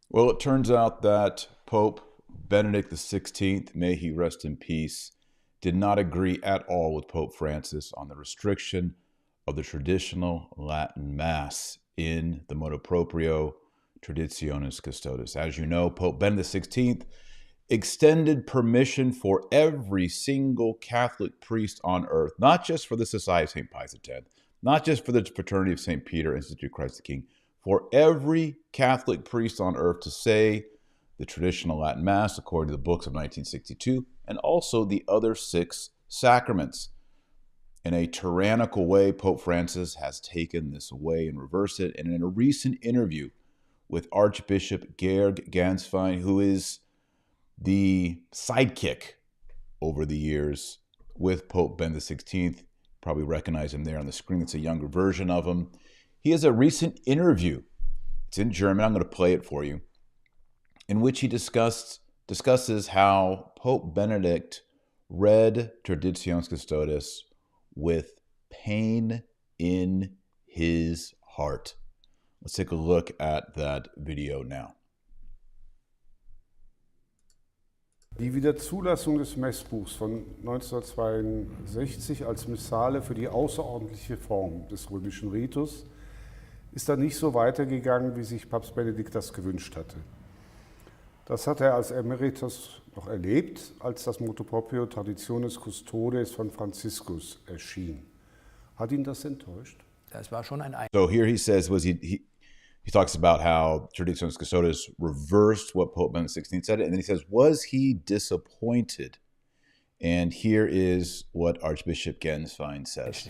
Well, it turns out that Pope Benedict XVI, may he rest in peace, did not agree at all with Pope Francis on the restriction of the traditional Latin Mass in the Motu Proprio Traditionis Custodes. As you know, Pope Benedict XVI extended permission for every single Catholic priest on earth, not just for the Society of St. Pius X, not just for the Fraternity of St. Peter, Institute of Christ the King, for every Catholic priest on earth to say the traditional Latin Mass according to the books of 1962, and also the other 6 sacraments. In a tyrannical way, Pope Francis has taken this away and reversed it. And in a recent interview with Archbishop Georg Gänswein, who is the sidekick over the years with Pope Benedict XVI, probably recognize him there on the screen. It's a younger version of him. He has a recent interview. It's in German. I'm going to play it for you, in which he discusses how Pope Benedict read Traditionis Custodes with pain in his heart. Let's take a look at that video now. Die Wiederzulassung des Messbuchs von 1962 als Missale für die außerordentliche Form des römischen Ritus ist dann nicht so weitergegangen, wie sich Papst Benedikt das gewünscht hatte. Das hat er als Emeritus noch erlebt, als das Motu Proprio Traditionis Custodes von Franziskus erschien. Hat ihn das enttäuscht? Das war schon ein So here he says, he talks about how Traditionis Custodes reversed what Pope Benedict XVI said, and then he says, was he disappointed? And here is what Archbishop Gänswein says.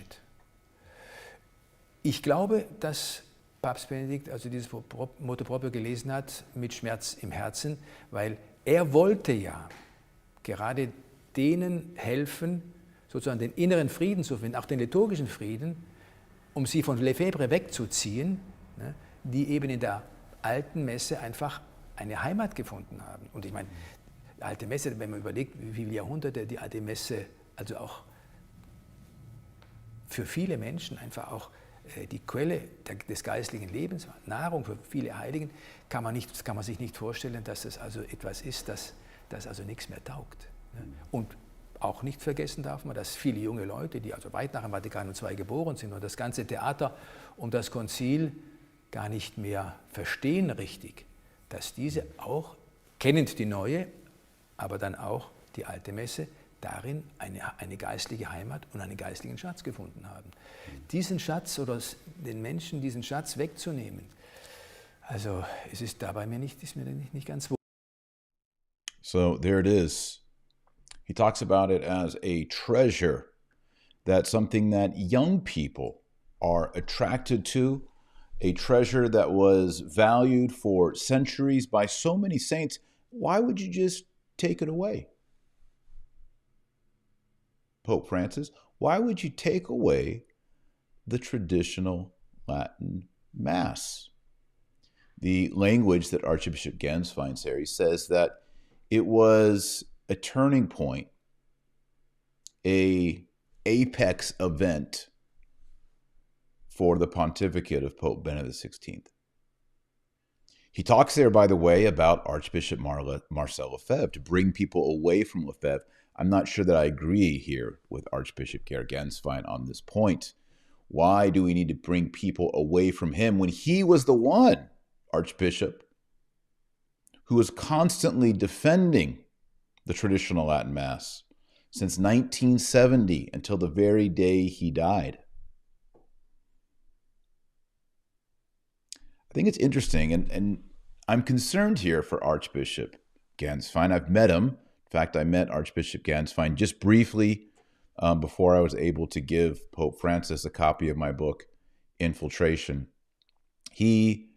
Ich glaube, dass Papst Benedikt also dieses Motu Proprio gelesen hat mit Schmerz im Herzen, weil er wollte ja gerade denen helfen, sozusagen den inneren Frieden zu finden, auch den liturgischen Frieden, um sie von Lefebvre wegzuziehen, ne, die eben in der alten Messe einfach eine Heimat gefunden haben. Und ich meine, die alte Messe, wenn man überlegt, wie viele Jahrhunderte die alte Messe also auch für viele Menschen einfach auch die Quelle des geistlichen Lebens war, Nahrung für viele Heiligen, kann man sich nicht vorstellen, dass es also etwas ist, das also nichts mehr taugt. Und auch nicht vergessen darf man, dass viele junge Leute, die also weit nach dem Vatikan II geboren sind und das ganze Theater um das Konzil gar nicht mehr verstehen richtig, dass diese auch, kennend die neue, aber dann auch die alte Messe, darin eine geistliche Heimat und einen geistlichen Schatz gefunden haben. Diesen Schatz oder den Menschen diesen Schatz wegzunehmen, also es ist dabei mir nicht ganz wohl. So there it is. He talks about it as a treasure, that's something that young people are attracted to, a treasure that was valued for centuries by so many saints. Why would you just take it away? Pope Francis, why would you take away the traditional Latin Mass? The language that Archbishop Gänswein says that it was a turning point, a apex event for the pontificate of Pope Benedict XVI. He talks there, by the way, about Archbishop Marcel Lefebvre, to bring people away from Lefebvre. I'm not sure that I agree here with Archbishop Georg Gänswein on this point. Why do we need to bring people away from him when he was the one, Archbishop, who was constantly defending the traditional Latin Mass since 1970 until the very day he died? I think it's interesting, and I'm concerned here for Archbishop Gänswein. I've met him. In fact, I met Archbishop Gänswein just briefly before I was able to give Pope Francis a copy of my book, Infiltration. He,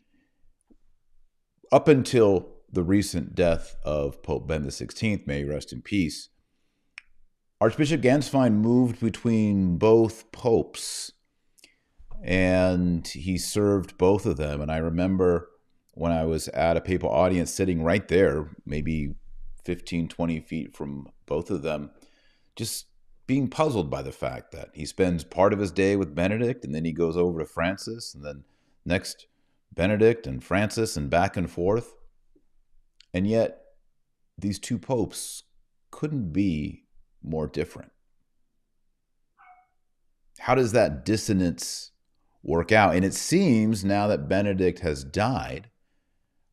up until the recent death of Pope Benedict XVI, may he rest in peace, Archbishop Gänswein moved between both popes, and he served both of them. And I remember when I was at a papal audience sitting right there, maybe 15, 20 feet from both of them, just being puzzled by the fact that he spends part of his day with Benedict, and then he goes over to Francis, and then next Benedict and Francis, and back and forth. And yet, these two popes couldn't be more different. How does that dissonance work out? And it seems now that Benedict has died,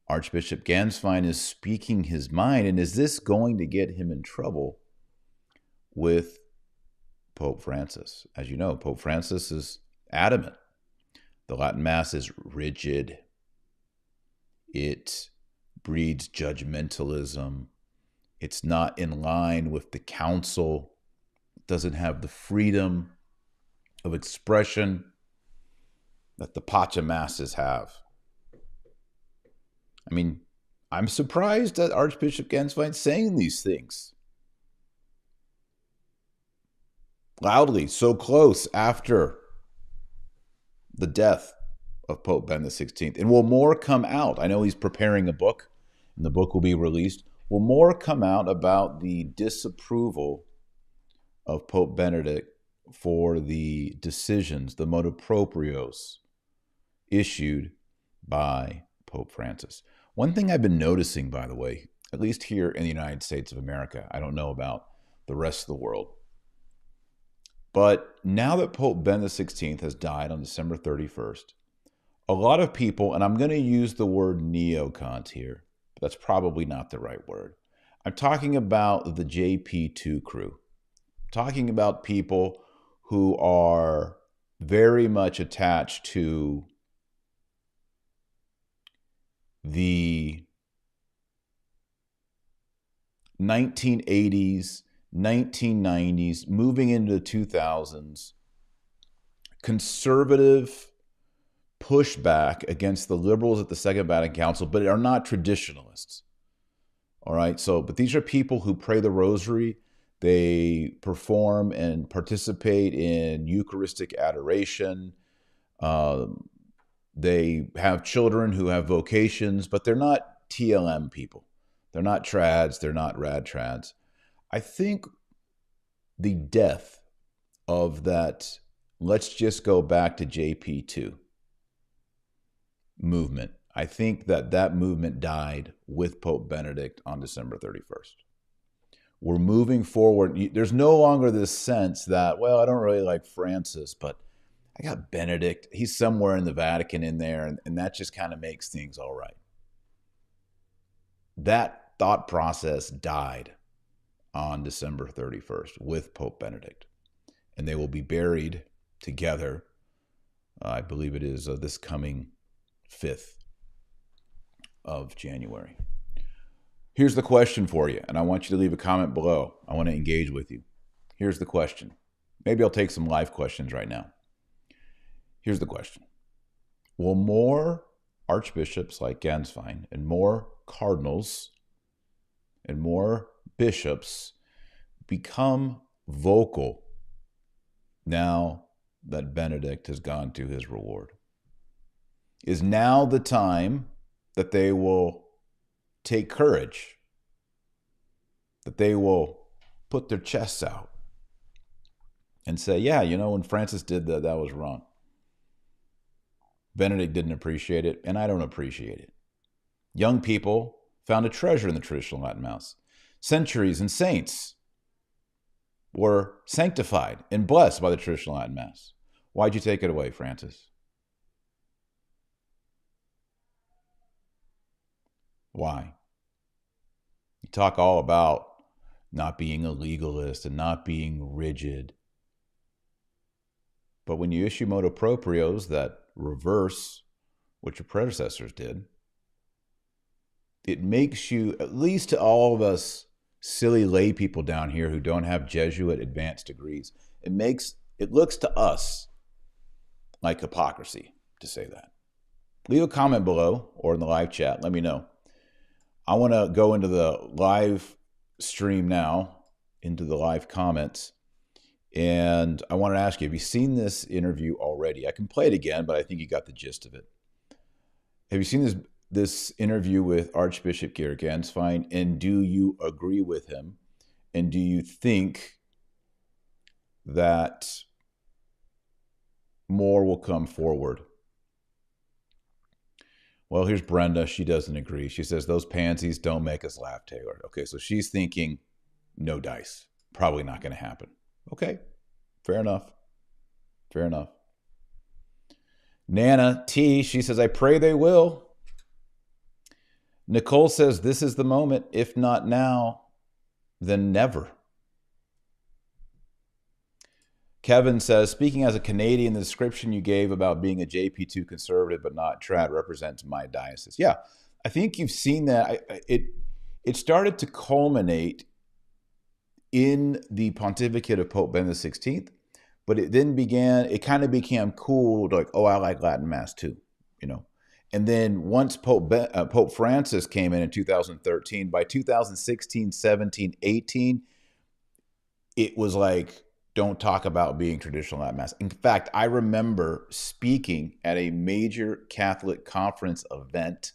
Archbishop Gänswein is speaking his mind. And is this going to get him in trouble with Pope Francis? As you know, Pope Francis is adamant. The Latin Mass is rigid. It breeds judgmentalism. It's not in line with the council. It doesn't have the freedom of expression that the Pachamasses have. I mean, I'm surprised that Archbishop Gänswein saying these things loudly, so close after the death of Pope Benedict XVI. And will more come out? I know he's preparing a book, and the book will be released. Will more come out about the disapproval of Pope Benedict for the decisions, the Motu Proprios, issued by Pope Francis? One thing I've been noticing, by the way, at least here in the United States of America, I don't know about the rest of the world, but now that Pope Benedict XVI has died on December 31st, a lot of people, and I'm going to use the word neocons here, but that's probably not the right word. I'm talking about the JP2 crew. I'm talking about people who are very much attached to the 1980s, 1990s, moving into the 2000s, conservative pushback against the liberals at the Second Vatican Council, but are not traditionalists. All right, but these are people who pray the rosary. They perform and participate in Eucharistic adoration. They have children who have vocations, but they're not TLM people. They're not trads. They're not rad trads. I think the death of that, let's just go back to JP2 movement, I think that movement died with Pope Benedict on December 31st. We're moving forward. There's no longer this sense that, well, I don't really like Francis, but I got Benedict. He's somewhere in the Vatican in there, and that just kind of makes things all right. That thought process died on December 31st with Pope Benedict, and they will be buried together. I believe it is this coming 5th of January. Here's the question for you, and I want you to leave a comment below. I want to engage with you. Here's the question. Maybe I'll take some live questions right now. Here's the question. Will more archbishops like Gänswein and more cardinals and more bishops become vocal now that Benedict has gone to his reward? Is now the time that they will take courage, that they will put their chests out and say, yeah, when Francis did that, that was wrong. Benedict didn't appreciate it, and I don't appreciate it. Young people found a treasure in the traditional Latin Mass. Centuries and saints were sanctified and blessed by the traditional Latin Mass. Why'd you take it away, Francis? Why? You talk all about not being a legalist and not being rigid. But when you issue motu proprios that reverse what your predecessors did, it makes you, at least to all of us silly lay people down here who don't have Jesuit advanced degrees, it looks to us like hypocrisy to say that. Leave a comment below or in the live chat. Let me know. I want to go into the live stream now, into the live comments. And I want to ask you, have you seen this interview already? I can play it again, but I think you got the gist of it. Have you seen this interview with Archbishop Georg Gänswein, and do you agree with him? And do you think that more will come forward? Well, here's Brenda. She doesn't agree. She says, those pansies don't make us laugh, Taylor. Okay, so she's thinking no dice. Probably not going to happen. Okay, fair enough. Fair enough. Nana T, she says, I pray they will. Nicole says, this is the moment. If not now, then never. Kevin says, speaking as a Canadian, the description you gave about being a JP2 conservative but not trad represents my diocese. Yeah, I think you've seen that. It started to culminate in the pontificate of Pope Benedict XVI, but it then kind of became cool, like, oh, I like Latin Mass too, you know. And then once Pope Francis came in 2013, by 2016, 17, 18, it was like, don't talk about being traditional Latin Mass. In fact, I remember speaking at a major Catholic conference event,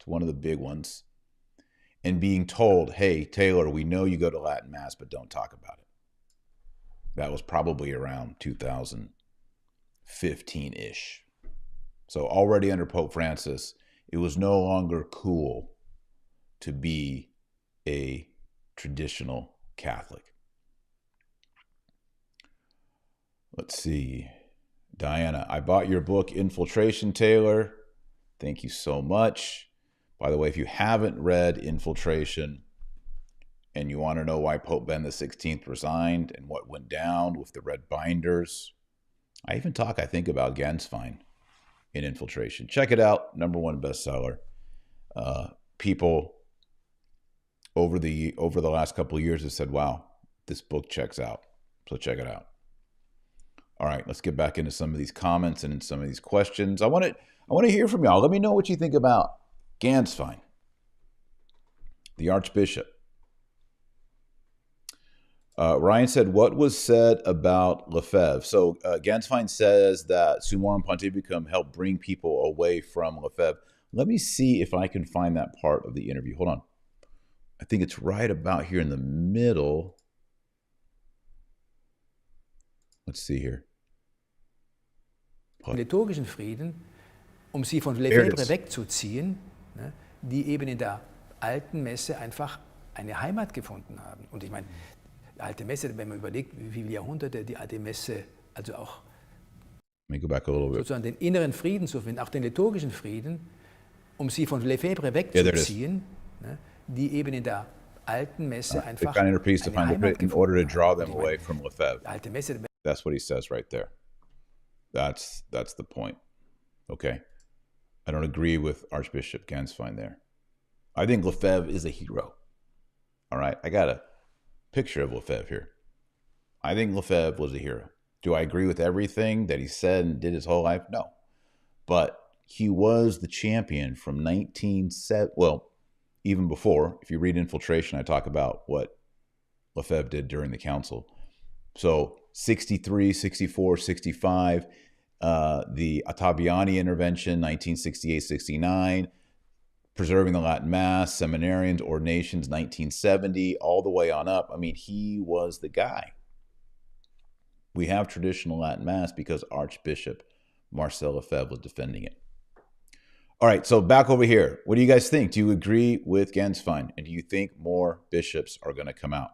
to one of the big ones, and being told, hey, Taylor, we know you go to Latin Mass, but don't talk about it. That was probably around 2015-ish. So already under Pope Francis, it was no longer cool to be a traditional Catholic. Let's see. Diana, I bought your book, Infiltration, Taylor. Thank you so much. By the way, if you haven't read Infiltration and you want to know why Pope Benedict XVI resigned and what went down with the red binders, I even talk, I think, about Gänswein in Infiltration. Check it out. #1 bestseller. People over the last couple of years have said, wow, this book checks out. So check it out. All right, let's get back into some of these comments and in some of these questions. I want to hear from y'all. Let me know what you think about Gänswein, the Archbishop. Ryan said, what was said about Lefebvre? So Gänswein says that Summorum Pontificum helped bring people away from Lefebvre. Let me see if I can find that part of the interview. Hold on. I think it's right about here in the middle. Let's see here. Liturgischen Frieden, sie von Lefebvre wegzuziehen, ne, die eben in der alten Messe einfach eine Heimat gefunden haben. Und ich meine, die alte Messe, wenn man überlegt, wie viele Jahrhunderte die alte Messe, also auch sozusagen den inneren Frieden zu finden, auch den liturgischen Frieden, sie von Lefebvre wegzuziehen, ne, die eben in der alten Messe einfach eine Heimat in order to draw them away from Lefebvre. That's what he says right there. That's the point. Okay. I don't agree with Archbishop Gänswein there. I think Lefebvre is a hero. All right. I got a picture of Lefebvre here. I think Lefebvre was a hero. Do I agree with everything that he said and did his whole life? No. But he was the champion from 1970. Well, even before. If you read Infiltration, I talk about what Lefebvre did during the council. So 63, 64, 65, the Ottaviani intervention, 1968, 69, preserving the Latin Mass, seminarians, ordinations, 1970, all the way on up. I mean, he was the guy. We have traditional Latin Mass because Archbishop Marcel Lefebvre was defending it. All right, so back over here. What do you guys think? Do you agree with Gänswein? And do you think more bishops are going to come out?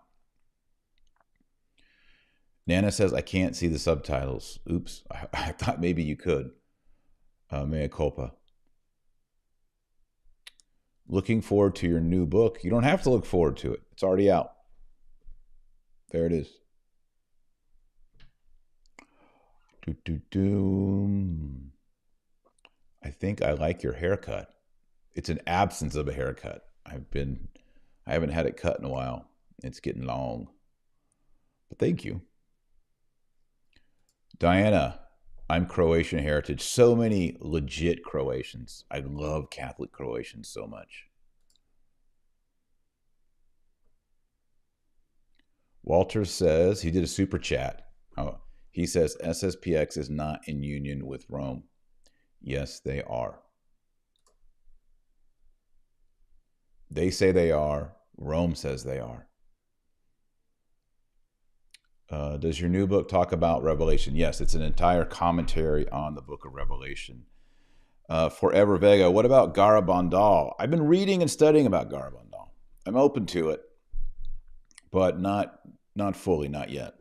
Nana says, I can't see the subtitles. Oops, I thought maybe you could. Mea culpa. Looking forward to your new book. You don't have to look forward to it. It's already out. There it is. I think I like your haircut. It's an absence of a haircut. I haven't had it cut in a while. It's getting long. But thank you. Diana, I'm Croatian heritage. So many legit Croatians. I love Catholic Croatians so much. Walter says, he did a super chat. Oh, he says, SSPX is not in union with Rome. Yes, they are. They say they are. Rome says they are. Does your new book talk about Revelation? Yes, it's an entire commentary on the book of Revelation. Forever Vega, what about Garabandal? I've been reading and studying about Garabandal. I'm open to it, but not fully, not yet.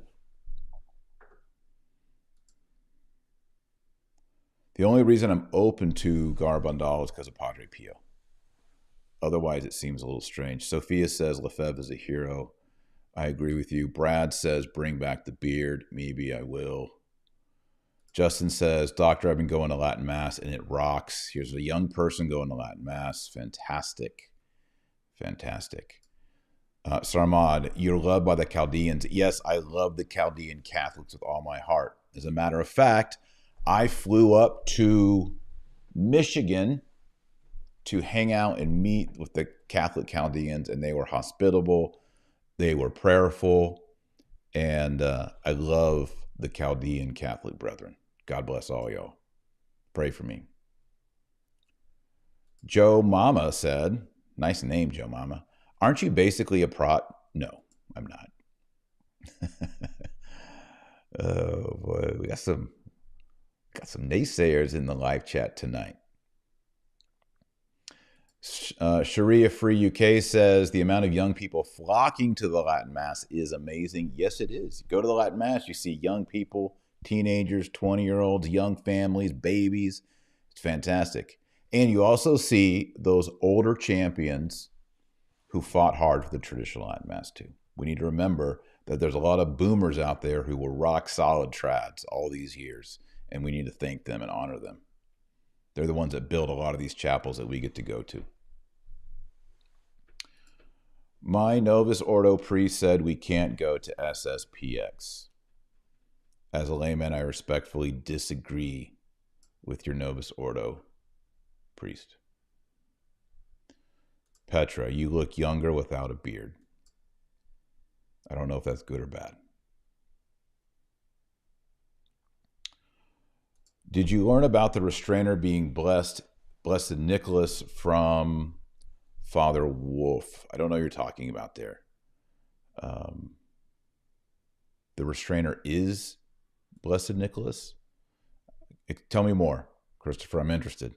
The only reason I'm open to Garabandal is because of Padre Pio. Otherwise, it seems a little strange. Sophia says Lefebvre is a hero. I agree with you. Brad says bring back the beard. Maybe I will. Justin says, Doctor, I've been going to Latin Mass and it rocks. Here's a young person going to Latin Mass. Fantastic. Fantastic. Sarmad, you're loved by the Chaldeans. Yes, I love the Chaldean Catholics with all my heart. As a matter of fact, I flew up to Michigan to hang out and meet with the Catholic Chaldeans, and they were hospitable, they were prayerful, and I love the Chaldean Catholic brethren. God bless all y'all. Pray for me. Joe Mama said, nice name, Joe Mama. Aren't you basically a prot? No, I'm not. Oh boy, we got some naysayers in the live chat tonight. Sharia Free UK says the amount of young people flocking to the Latin Mass is amazing. Yes, it is. You go to the Latin Mass, you see young people, teenagers, 20-year-olds, young families, babies. It's fantastic. And you also see those older champions who fought hard for the traditional Latin Mass too. We need to remember that there's a lot of boomers out there who were rock solid trads all these years, and we need to thank them and honor them. They're the ones that build a lot of these chapels that we get to go to. My Novus Ordo priest said we can't go to SSPX. As a layman, I respectfully disagree with your Novus Ordo priest. Petra, you look younger without a beard. I don't know if that's good or bad. Did you learn about the restrainer being blessed Nicholas from Father Wolf? I don't know what you're talking about there. The restrainer is Blessed Nicholas? Tell me more, Christopher. I'm interested.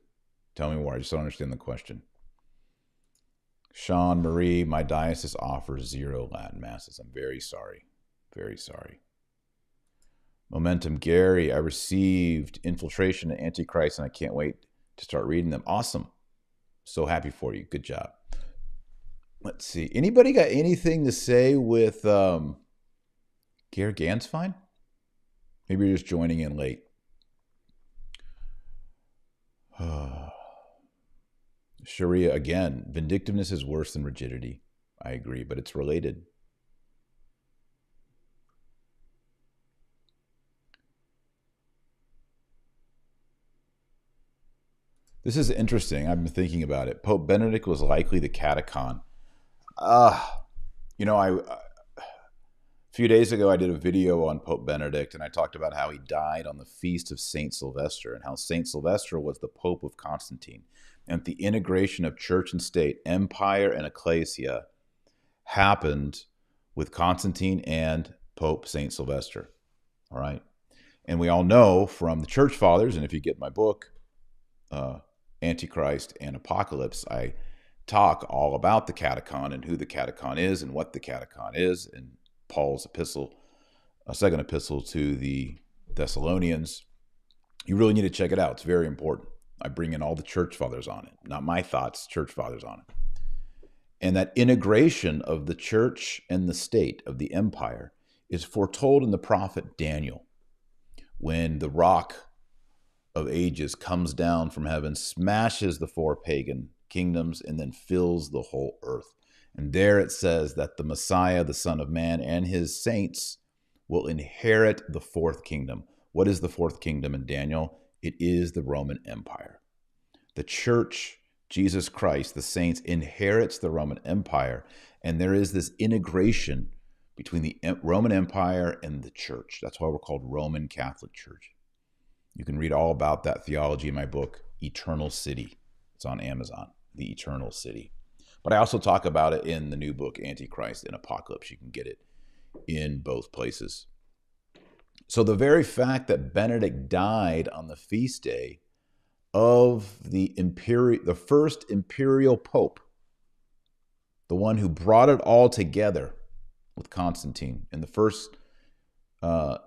Tell me more. I just don't understand the question. Sean Marie, my diocese offers 0 Latin Masses. I'm very sorry. Very sorry. Momentum Gary, I received Infiltration and Antichrist, and I can't wait to start reading them. Awesome. So happy for you. Good job. Let's see. Anybody got anything to say with Georg Gänswein? Maybe you're just joining in late. Sharia, again, vindictiveness is worse than rigidity. I agree, but it's related. This is interesting. I've been thinking about it. Pope Benedict was likely the catechon. A few days ago, I did a video on Pope Benedict, and I talked about how he died on the feast of St. Sylvester, and how St. Sylvester was the Pope of Constantine. And the integration of church and state, empire and ecclesia, happened with Constantine and Pope St. Sylvester. All right? And we all know from the church fathers, and if you get my book, Antichrist and Apocalypse, I talk all about the catechon and who the catechon is and what the catechon is, and Paul's epistle, second epistle to the Thessalonians. You really need to check it out. It's very important. I bring in all the church fathers on it, not my thoughts, church fathers on it. And that integration of the church and the state of the empire is foretold in the prophet Daniel, when the rock of ages comes down from heaven, smashes the 4 pagan kingdoms, and then fills the whole earth. And there it says that the Messiah, the Son of Man, and his saints will inherit the 4th kingdom. What is the 4th kingdom in Daniel? It is the Roman Empire. The church, Jesus Christ, the saints, inherits the Roman Empire, and there is this integration between the Roman Empire and the church. That's why we're called Roman Catholic Church. You can read all about that theology in my book, Eternal City. It's on Amazon, The Eternal City. But I also talk about it in the new book, Antichrist and Apocalypse. You can get it in both places. So the very fact that Benedict died on the feast day of the first imperial pope, the one who brought it all together with Constantine in the first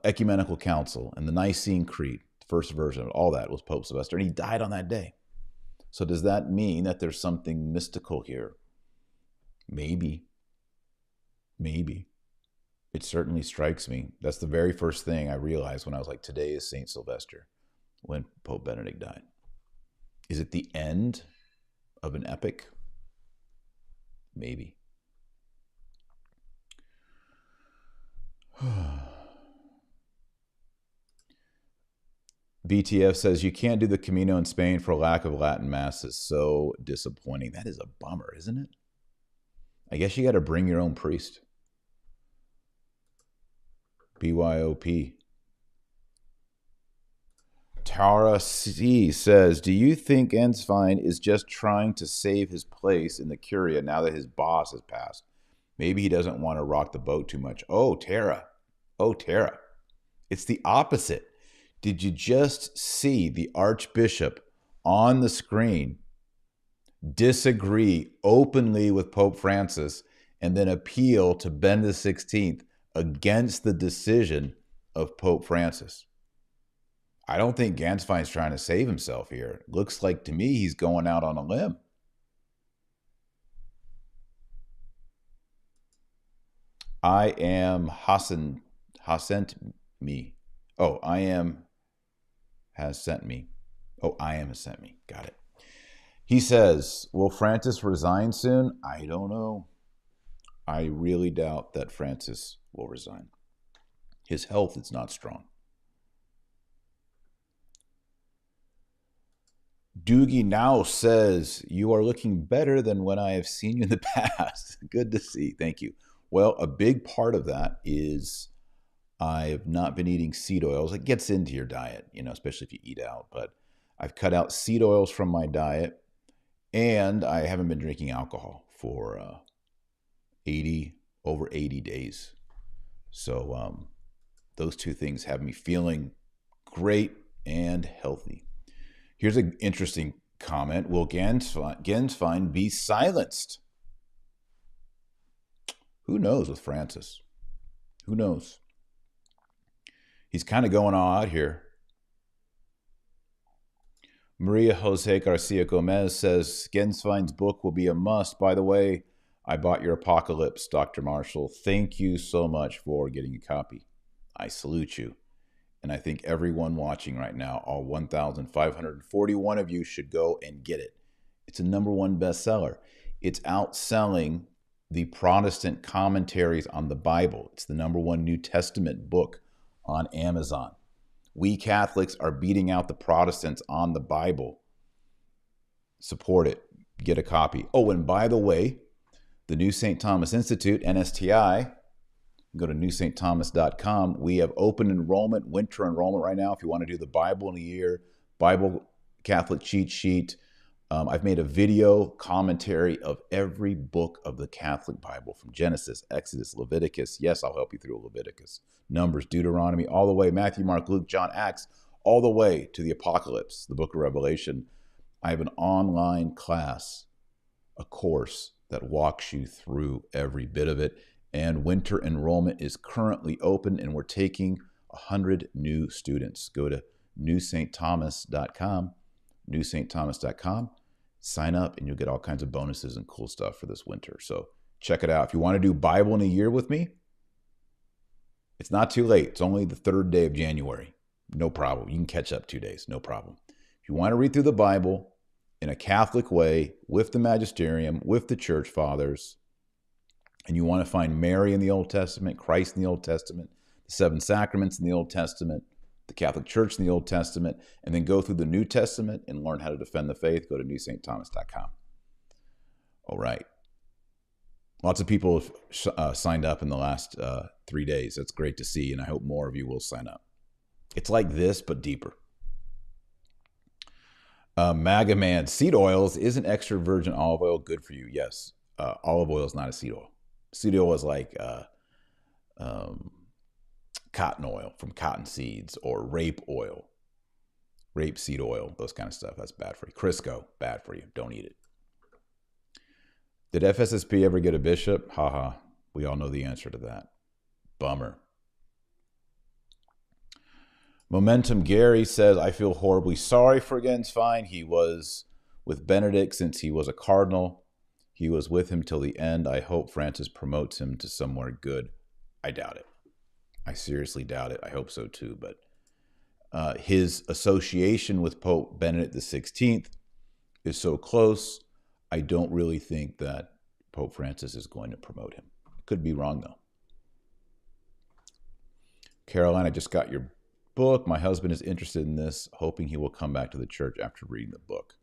ecumenical council and the Nicene Creed, the first version of all that was Pope Sylvester, and he died on that day. So does that mean that there's something mystical here? Maybe. Maybe. It certainly strikes me. That's the very first thing I realized when I was like, today is St. Sylvester, when Pope Benedict died. Is it the end of an epic? Maybe. BTF says, you can't do the Camino in Spain for lack of Latin masses. So disappointing. That is a bummer, isn't it? I guess you got to bring your own priest. BYOP. Tara C says, do you think Gänswein is just trying to save his place in the Curia now that his boss has passed? Maybe he doesn't want to rock the boat too much. Oh, Tara. Oh, Tara. It's the opposite. Did you just see the Archbishop on the screen disagree openly with Pope Francis and then appeal to Benedict XVI against the decision of Pope Francis? I don't think Gänswein's trying to save himself here. It looks like to me he's going out on a limb. I am has sent me. Oh, I am has sent me. Oh, I am has sent me. Got it. He says, will Francis resign soon? I don't know. I really doubt that Francis will resign. His health is not strong. Doogie now says, you are looking better than when I have seen you in the past. Good to see. Thank you. Well, a big part of that is I have not been eating seed oils. It gets into your diet, especially if you eat out. But I've cut out seed oils from my diet, and I haven't been drinking alcohol for over 80 days. So those two things have me feeling great and healthy. Here's an interesting comment. Will Gänswein be silenced? Who knows with Francis? Who knows? He's kind of going all out here. Maria Jose Garcia Gomez says, Gänswein's book will be a must. By the way, I bought your Apocalypse, Dr. Marshall. Thank you so much for getting a copy. I salute you. And I think everyone watching right now, all 1,541 of you, should go and get it. It's a #1 bestseller. It's outselling the Protestant commentaries on the Bible. It's the #1 New Testament book on Amazon. We Catholics are beating out the Protestants on the Bible. Support it. Get a copy. Oh, and by the way, the New St. Thomas Institute, NSTI, go to newstthomas.com. We have open enrollment, winter enrollment right now. If you want to do the Bible in a year, Bible Catholic cheat sheet. I've made a video commentary of every book of the Catholic Bible, from Genesis, Exodus, Leviticus. Yes, I'll help you through Leviticus, Numbers, Deuteronomy, all the way, Matthew, Mark, Luke, John, Acts, all the way to the Apocalypse, the book of Revelation. I have an online class, a course that walks you through every bit of it. And winter enrollment is currently open, and we're taking 100 new students. Go to newstthomas.com, newstthomas.com, sign up, and you'll get all kinds of bonuses and cool stuff for this winter. So check it out. If you want to do Bible in a year with me, it's not too late. It's only the 3rd day of January. No problem. You can catch up 2 days. No problem. If you want to read through the Bible in a Catholic way, with the magisterium, with the church fathers, and you want to find Mary in the Old Testament, Christ in the Old Testament, the 7 sacraments in the Old Testament, the Catholic Church in the Old Testament, and then go through the New Testament and learn how to defend the faith, go to newstthomas.com. All right. Lots of people have signed up in the last 3 days. That's great to see, and I hope more of you will sign up. It's like this, but deeper. MAGA Man, seed oils, isn't extra virgin olive oil good for you? Yes. Olive oil is not a seed oil. Seed oil is like cotton oil from cotton seeds, or rape oil, rapeseed oil, those kind of stuff. That's bad for you. Crisco, bad for you. Don't eat it. Did FSSP ever get a bishop? Haha. We all know the answer to that. Bummer. Momentum Gary says, I feel horribly sorry for Gänswein. He was with Benedict since he was a cardinal. He was with him till the end. I hope Francis promotes him to somewhere good. I doubt it. I seriously doubt it. I hope so too. But his association with Pope Benedict XVI is so close, I don't really think that Pope Francis is going to promote him. Could be wrong, though. Caroline, I just got your book. My husband is interested in this, hoping he will come back to the church after reading the book.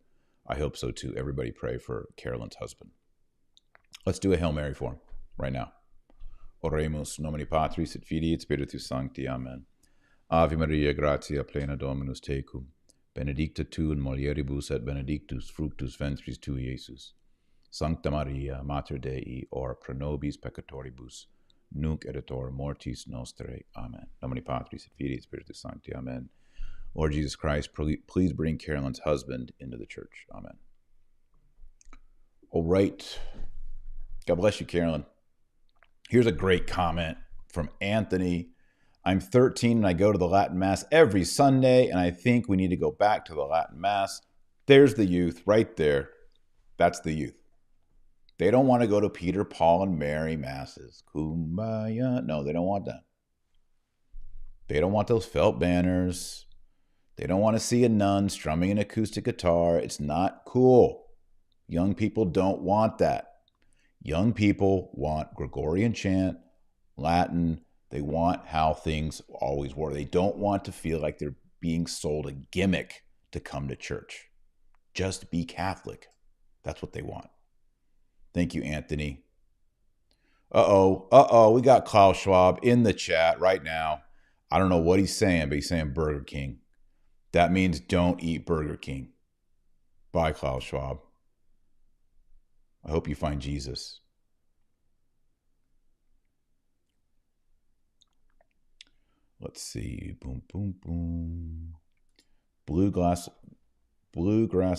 I hope so, too. Everybody pray for Caroline's husband. Let's do a Hail Mary for him right now. Oremus nomini Patris et Filii et Spiritus Sancti. Amen. Ave Maria, gratia plena Dominus tecum. Benedicta tu in mulieribus et benedictus fructus ventris tui, Iesus. Sancta Maria, Mater Dei, ora pro nobis peccatoribus, nunc et at hora mortis nostrae. Amen. Nomini Patris et Filii et Spiritus Sancti. Amen. Lord Jesus Christ, please bring Caroline's husband into the church. Amen. All right. God bless you, Caroline. Here's a great comment from Anthony. I'm 13 and I go to the Latin Mass every Sunday, and I think we need to go back to the Latin Mass. There's the youth right there. That's the youth. They don't want to go to Peter, Paul, and Mary Masses. Kumbaya. No, they don't want that. They don't want those felt banners. They don't want to see a nun strumming an acoustic guitar. It's not cool. Young people don't want that. Young people want Gregorian chant, Latin. They want how things always were. They don't want to feel like they're being sold a gimmick to come to church. Just be Catholic. That's what they want. Thank you, Anthony. We got Klaus Schwab in the chat right now. I don't know what he's saying, but he's saying Burger King. That means don't eat Burger King. Bye, Klaus Schwab. I hope you find Jesus. Let's see. Boom, boom, boom. Bluegrass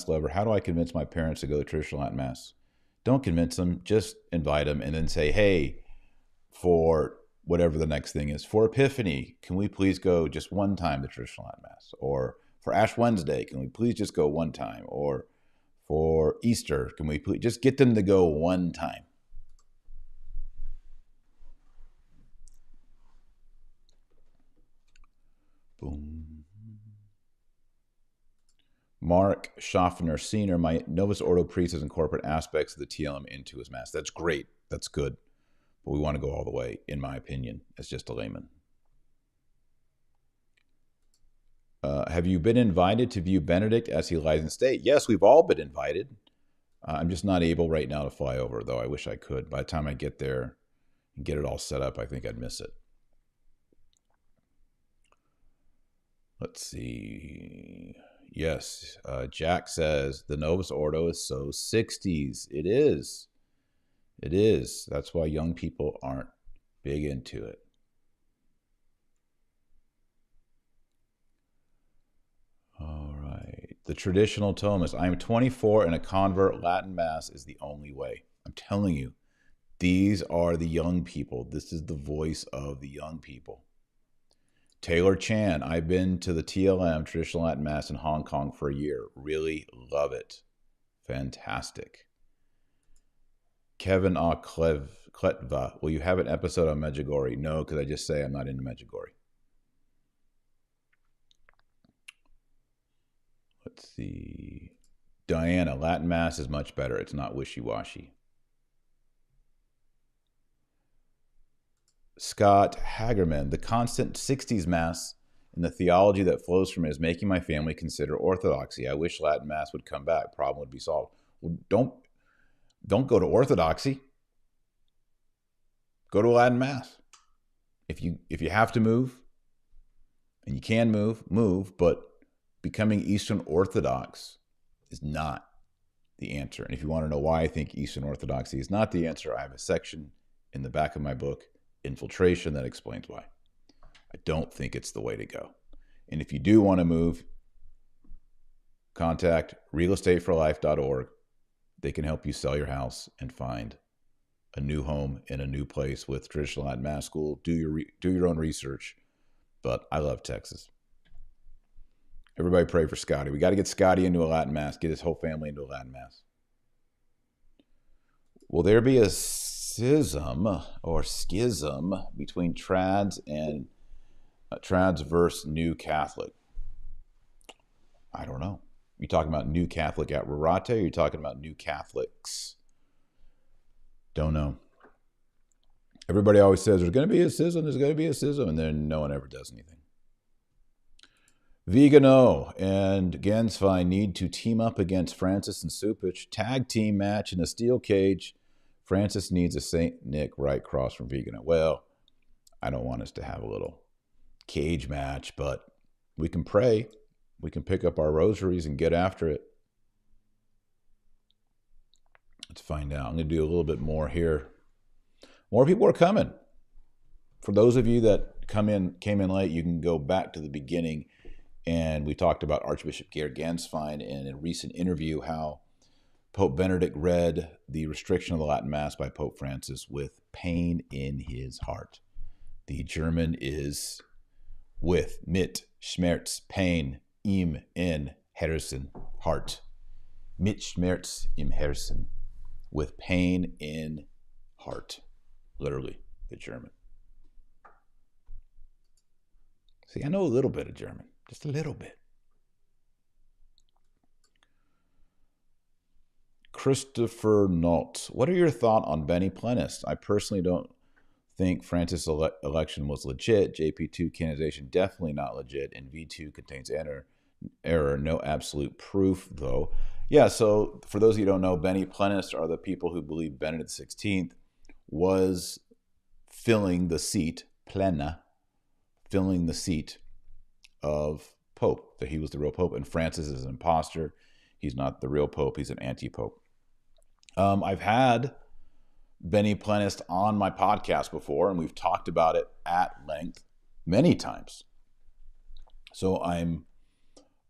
lover. How do I convince my parents to go to traditional Latin Mass? Don't convince them. Just invite them and then say, hey, for whatever the next thing is, for Epiphany, can we please go just one time to traditional Latin Mass? Or for Ash Wednesday, can we please just go one time? Or for Easter, can we please just get them to go one time? Boom. Mark Schaffner Senior, my Novus Ordo priest has incorporated aspects of the TLM into his Mass. That's great. That's good. But we want to go all the way, in my opinion, as just a layman. Have you been invited to view Benedict as he lies in state? Yes, we've all been invited. I'm just not able right now to fly over, though I wish I could. By the time I get there and get it all set up, I think I'd miss it. Let's see. Yes, Jack says the Novus Ordo is so 60s. It is. It is. That's why young people aren't big into it. All right. The traditional Thomist. I am 24 and a convert. Latin Mass is the only way. I'm telling you, these are the young people. This is the voice of the young people. Taylor Chan, I've been to the TLM, Traditional Latin Mass, in Hong Kong for a year. Really love it. Fantastic. Kevin A. Kletva, will you have an episode on Medjugorje? No, because I just say I'm not into Medjugorje. Let's see. Diana, Latin Mass is much better. It's not wishy-washy. Scott Hagerman, the constant 60s Mass and the theology that flows from it is making my family consider orthodoxy. I wish Latin Mass would come back. Problem would be solved. Well, don't go to orthodoxy. Go to Latin Mass. If you have to move, and you can move, but becoming Eastern Orthodox is not the answer. And if you want to know why I think Eastern Orthodoxy is not the answer, I have a section in the back of my book, Infiltration, that explains why. I don't think it's the way to go. And if you do want to move, contact realestateforlife.org. They can help you sell your house and find a new home in a new place with traditional Latin Mass school. Do your own research. But I love Texas. Everybody pray for Scotty. We got to get Scotty into a Latin Mass, get his whole family into a Latin Mass. Will there be a schism between trads and trads versus New Catholic? I don't know. You talking about New Catholic at Rorate, or you talking about New Catholics? Don't know. Everybody always says there's going to be a schism, and then no one ever does anything. Vigano and Gänswein need to team up against Francis and Supic. Tag team match in a steel cage. Francis needs a St. Nick right cross from Vigano. Well, I don't want us to have a little cage match, but we can pray. We can pick up our rosaries and get after it. Let's find out. I'm going to do a little bit more here. More people are coming. For those of you that came in late, you can go back to the beginning, and we talked about Archbishop Georg Gänswein in a recent interview, how Pope Benedict read the restriction of the Latin Mass by Pope Francis with pain in his heart. The German is with Schmerz, pain, im in Herzen, heart. Mit Schmerz im Herzen, with pain in heart. Literally, the German. See, I know a little bit of German, just a little bit. Christopher Nault, what are your thoughts on Benny Plenist? I personally don't think Francis' election was legit. JP2 canonization definitely not legit, and V2 contains error. No absolute proof, though. Yeah, so for those of you who don't know, Benny Plenist are the people who believe Benedict XVI was filling the seat, plena, filling the seat of Pope, that he was the real Pope, and Francis is an imposter. He's not the real Pope, he's an anti-Pope. I've had Benny Plenist on my podcast before, and we've talked about it at length many times. So I'm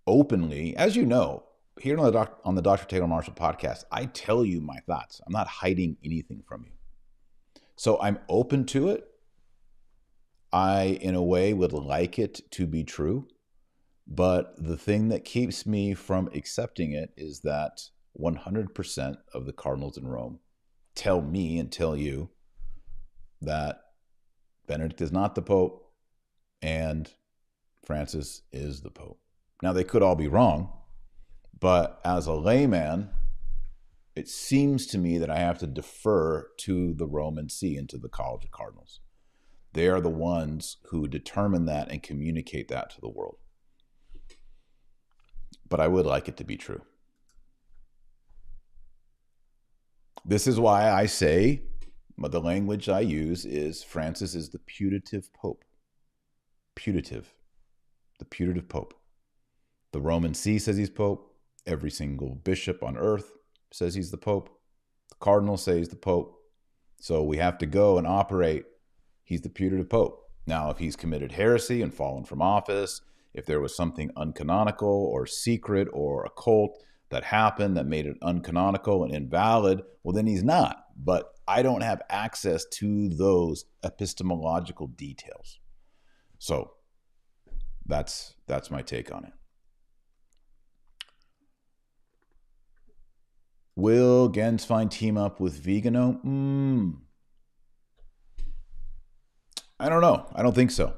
openly, as you know, here on the Dr. Taylor Marshall podcast, I tell you my thoughts. I'm not hiding anything from you. So I'm open to it. I, in a way, would like it to be true. But the thing that keeps me from accepting it is that 100% of the cardinals in Rome tell me and tell you that Benedict is not the Pope and Francis is the Pope. Now, they could all be wrong, but as a layman, it seems to me that I have to defer to the Roman See and to the College of Cardinals. They are the ones who determine that and communicate that to the world. But I would like it to be true. This is why I say, the language I use is Francis is the putative Pope. Putative. The putative Pope. The Roman See says he's Pope. Every single bishop on earth says he's the Pope. The cardinals say he's the Pope. So we have to go and operate. He's the putative Pope. Now, if he's committed heresy and fallen from office, if there was something uncanonical or secret or occult that happened that made it uncanonical and invalid, well, then he's not. But I don't have access to those epistemological details. So that's my take on it. Will Gänswein team up with Vigano? I don't know. I don't think so.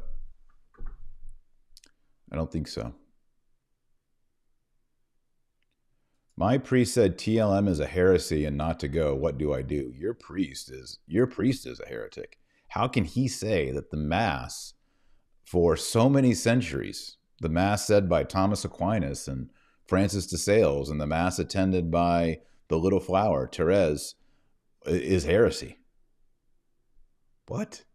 My priest said TLM is a heresy and not to go. What do I do? Your priest is a heretic. How can he say that the Mass for so many centuries, the Mass said by Thomas Aquinas and Francis de Sales and the Mass attended by the Little Flower, Therese, is heresy? What?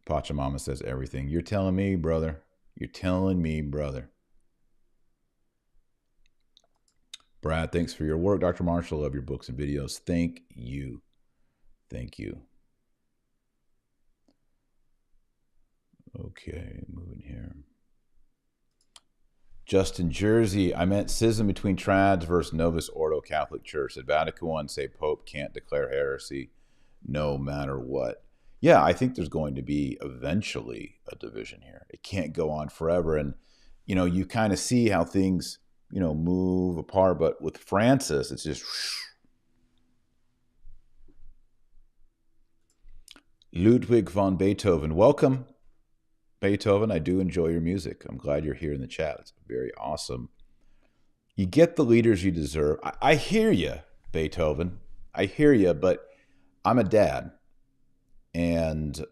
Pachamama says everything. You're telling me, brother. Brad, thanks for your work. Dr. Marshall, love your books and videos. Thank you. Okay, moving here. Justin Jersey, I meant schism between Trads versus Novus Ordo Catholic Church. Did Vatican I say Pope can't declare heresy no matter what? Yeah, I think there's going to be eventually a division here. It can't go on forever. And, you kind of see how things, move apart. But with Francis, it's just... Ludwig von Beethoven, welcome. Beethoven, I do enjoy your music. I'm glad you're here in the chat. It's very awesome. You get the leaders you deserve. I hear you, Beethoven. I hear you, but I'm a dad, and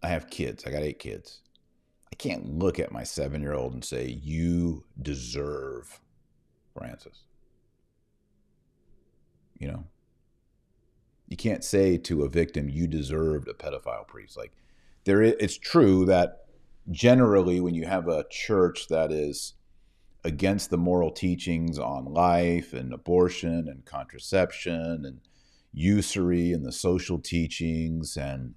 I have kids. I got 8 kids. I can't look at my 7-year-old and say, you deserve Francis. You can't say to a victim, you deserved a pedophile priest. Like, it's true that generally when you have a church that is against the moral teachings on life and abortion and contraception and usury and the social teachings and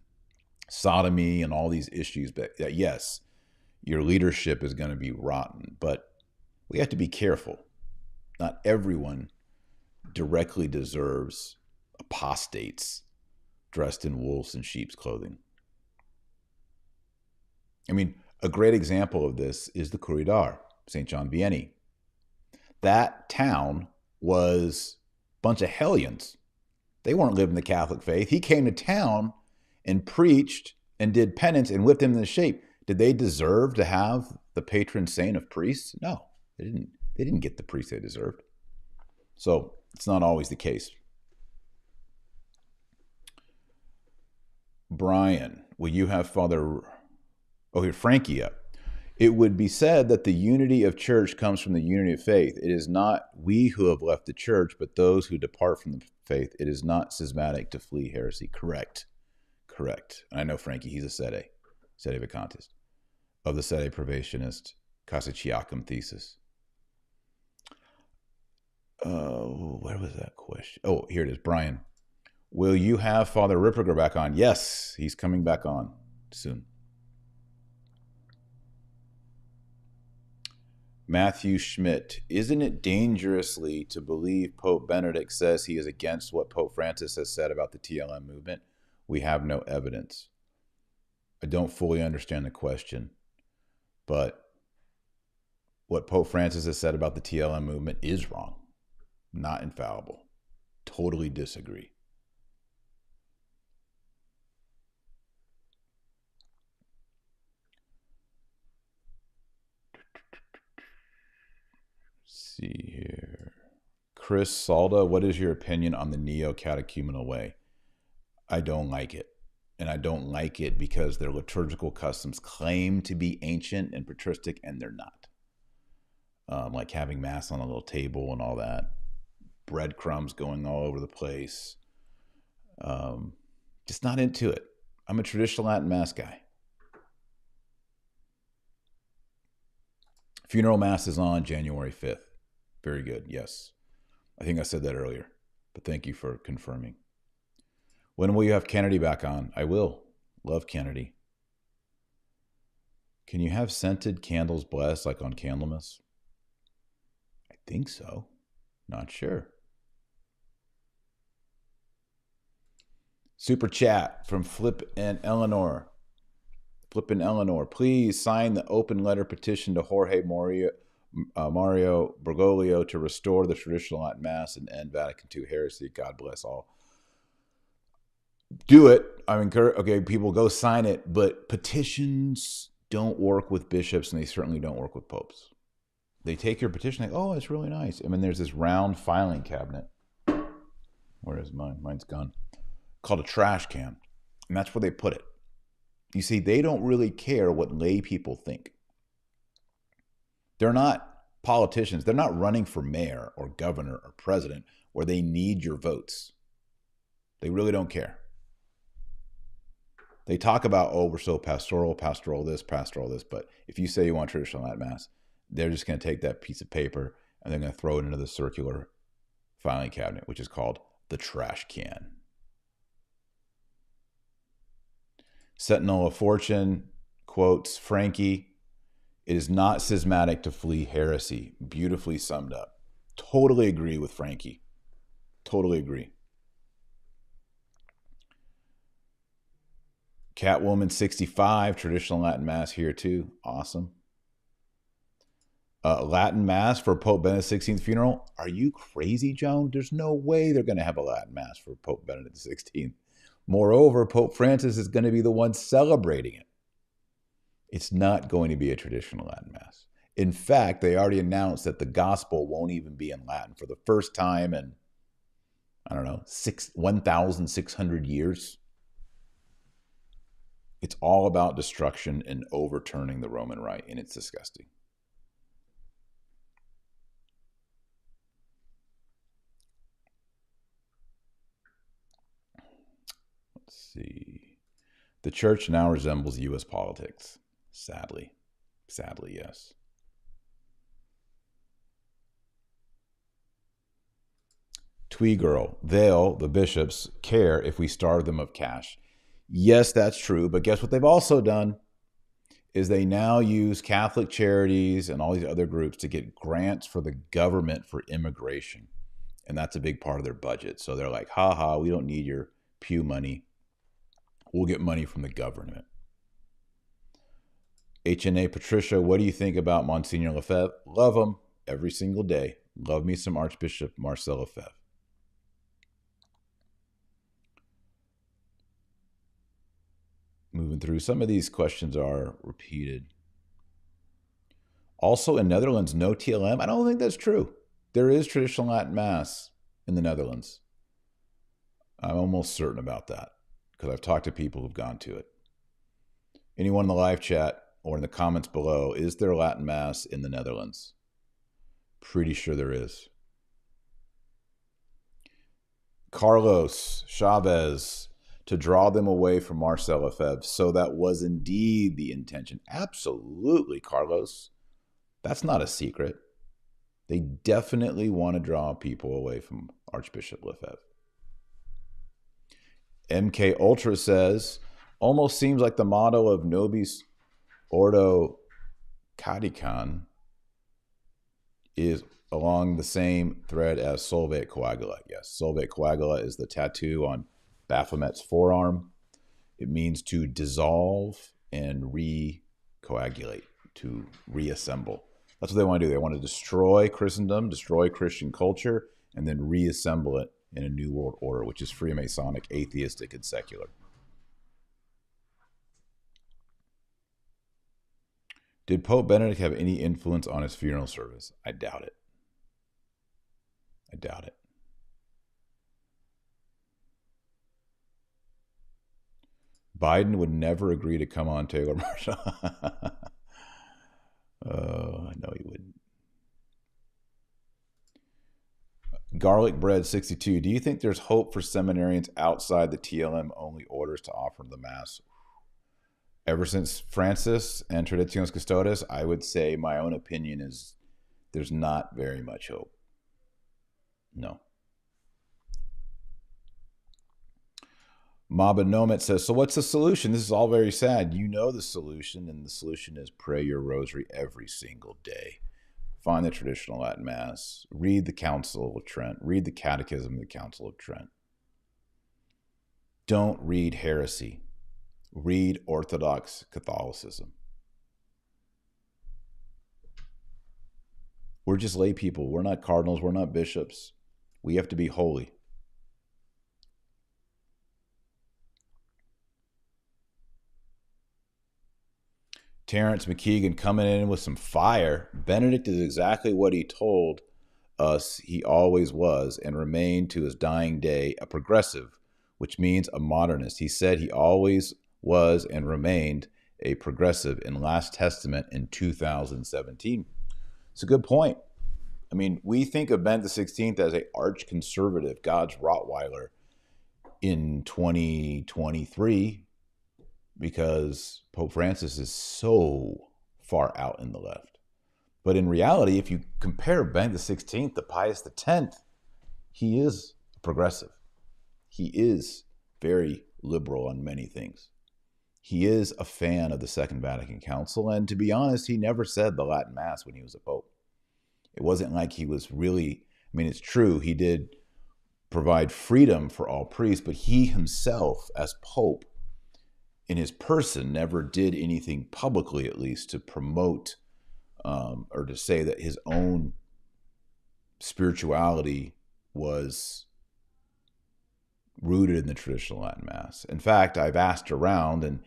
sodomy and all these issues, but yes, your leadership is going to be rotten. But we have to be careful. Not everyone directly deserves apostates dressed in wolves and sheep's clothing. I mean, a great example of this is the Corridor, St. John Vianney. That town was a bunch of hellions. They weren't living the Catholic faith. He came to town and preached and did penance and whipped them into shape. Did they deserve to have the patron saint of priests? No, they didn't. They didn't get the priest they deserved. So it's not always the case. Brian, will you have Father... Oh, here, Frankie up. It would be said that the unity of church comes from the unity of faith. It is not we who have left the church, but those who depart from the faith. It is not schismatic to flee heresy. Correct. And I know Frankie, he's a sede vacantist, of the sede provationist Cassiciacum thesis. Where was that question? Oh, here it is. Brian, will you have Father Ripperger back on? Yes, he's coming back on soon. Matthew Schmidt, isn't it dangerously to believe Pope Benedict says he is against what Pope Francis has said about the TLM movement? We have no evidence. I don't fully understand the question, but what Pope Francis has said about the TLM movement is wrong, not infallible. Totally disagree. See here. Chris Salda, what is your opinion on the neo-catechumenal way? I don't like it. And I don't like it because their liturgical customs claim to be ancient and patristic, and they're not. Like having Mass on a little table and all that. Breadcrumbs going all over the place. Just not into it. I'm a traditional Latin Mass guy. Funeral Mass is on January 5th. Very good, yes. I think I said that earlier, but thank you for confirming. When will you have Kennedy back on? I will. Love Kennedy. Can you have scented candles blessed like on Candlemas? I think so. Not sure. Super chat from Flip and Eleanor. Please sign the open letter petition to Jorge Mario Bergoglio to restore the traditional Latin Mass and end Vatican II heresy. God bless all. Do it. I encourage, okay, people go sign it, but petitions don't work with bishops and they certainly don't work with popes. They take your petition, like, oh, it's really nice. And then there's this round filing cabinet. Where is mine? Mine's gone. Called a trash can. And that's where they put it. You see, they don't really care what lay people think. They're not politicians. They're not running for mayor or governor or president where they need your votes. They really don't care. They talk about, oh, we're so pastoral this, but if you say you want traditional Latin Mass, they're just going to take that piece of paper and they're going to throw it into the circular filing cabinet, which is called the trash can. Sentinel of Fortune quotes Frankie, It is not schismatic to flee heresy. Beautifully summed up. Totally agree with Frankie. Totally agree. Catwoman 65, traditional Latin Mass here too. Awesome. Latin Mass for Pope Benedict XVI's funeral. Are you crazy, Joan? There's no way they're going to have a Latin Mass for Pope Benedict XVI. Moreover, Pope Francis is going to be the one celebrating it. It's not going to be a traditional Latin Mass. In fact, they already announced that the gospel won't even be in Latin for the first time in, 1,600 years. It's all about destruction and overturning the Roman Rite, and it's disgusting. Let's see. The church now resembles U.S. politics. Sadly. Sadly, yes. Twee Girl. They'll, the bishops, care if we starve them of cash. Yes, that's true. But guess what they've also done? Is they now use Catholic charities and all these other groups to get grants for the government for immigration. And that's a big part of their budget. So they're like, haha, we don't need your pew money. We'll get money from the government. HNA Patricia, what do you think about Monsignor Lefebvre? Love him every single day. Love me some Archbishop Marcel Lefebvre. Moving through, some of these questions are repeated. Also in Netherlands, no TLM. I don't think that's true. There is traditional Latin Mass in the Netherlands. I'm almost certain about that because I've talked to people who've gone to it. Anyone in the live chat or in the comments below, is there Latin Mass in the Netherlands? Pretty sure there is. Carlos Chavez, to draw them away from Marcel Lefebvre. So that was indeed the intention. Absolutely, Carlos. That's not a secret. They definitely want to draw people away from Archbishop Lefebvre. MK Ultra says, almost seems like the motto of Nobis Ordo Cadicans is along the same thread as Solvet Coagula. Yes, Solvet Coagula is the tattoo on Baphomet's forearm. It means to dissolve and recoagulate, to reassemble. That's what they want to do. They want to destroy Christendom, destroy Christian culture, and then reassemble it in a new world order, which is Freemasonic, atheistic, and secular. Did Pope Benedict have any influence on his funeral service? I doubt it. I doubt it. Biden would never agree to come on Taylor Marshall. Oh, no, he wouldn't. Garlic Bread 62. Do you think there's hope for seminarians outside the TLM only orders to offer the Mass? Ever since Francis and Traditionis Custodes, I would say my own opinion is there's not very much hope. No. Mabanomet says, so what's the solution? This is all very sad. You know the solution, and the solution is pray your rosary every single day. Find the traditional Latin Mass. Read the Council of Trent. Read the Catechism of the Council of Trent. Don't read heresy. Read Orthodox Catholicism. We're just lay people. We're not cardinals. We're not bishops. We have to be holy. Terrence McKeegan coming in with some fire. Benedict is exactly what he told us he always was and remained to his dying day a progressive, which means a modernist. He said he always was and remained a progressive in Last Testament in 2017. It's a good point. I mean, we think of Benedict XVI as an arch-conservative, God's Rottweiler in 2023 because Pope Francis is so far out in the left. But in reality, if you compare Benedict XVI to Pius X, he is progressive. He is very liberal on many things. he is a fan of the Second Vatican Council, and to be honest, he never said the Latin Mass when he was a pope. It wasn't like he was really, I mean, it's true, he did provide freedom for all priests, but he himself, as pope, in his person, never did anything publicly, at least, to promote or to say that his own spirituality was rooted in the traditional Latin Mass. In fact, I've asked around, and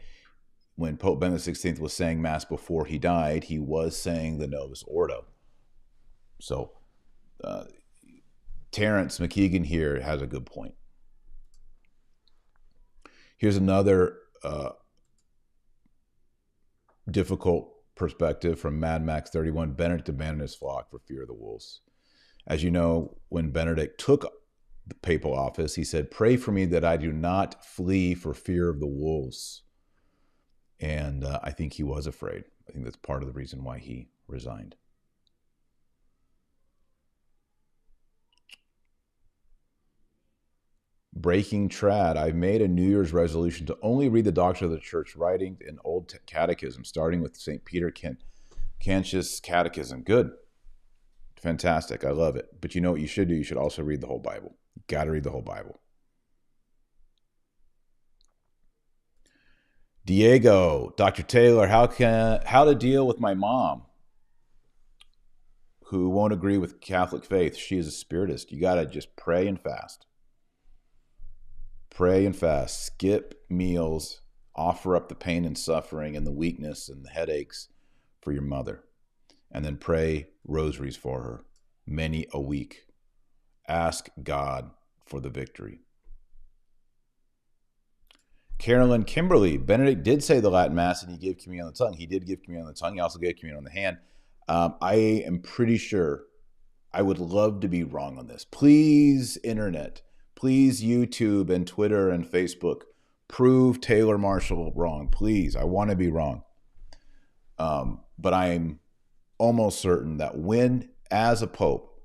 when Pope Benedict XVI was saying Mass before he died, he was saying the Novus Ordo. So Terrence McKeegan here has a good point. Here's another difficult perspective from Mad Max 31. Benedict abandoned his flock for fear of the wolves. As you know, when Benedict took the papal office, he said, "Pray for me that I do not flee for fear of the wolves." And I think he was afraid. I think that's part of the reason why he resigned. Breaking Trad, I've made a New Year's resolution to only read the Doctrine of the Church writing in Old Catechism, starting with St. Peter Cantius Catechism. Good. Fantastic. I love it. But you know what you should do? You should also read the whole Bible. You got to read the whole Bible. Diego, Dr. Taylor, how to deal with my mom who won't agree with Catholic faith? She is a spiritist. You got to just pray and fast. Pray and fast. Skip meals. Offer up the pain and suffering and the weakness and the headaches for your mother. And then pray rosaries for her, many a week. Ask God for the victory. Carolyn Kimberly, Benedict did say the Latin Mass and he gave communion on the tongue. He did give communion on the tongue. He also gave communion on the hand. I am pretty sure, I would love to be wrong on this. Please, Internet, please, YouTube and Twitter and Facebook, prove Taylor Marshall wrong. Please, I want to be wrong. But I'm almost certain that when, as a pope,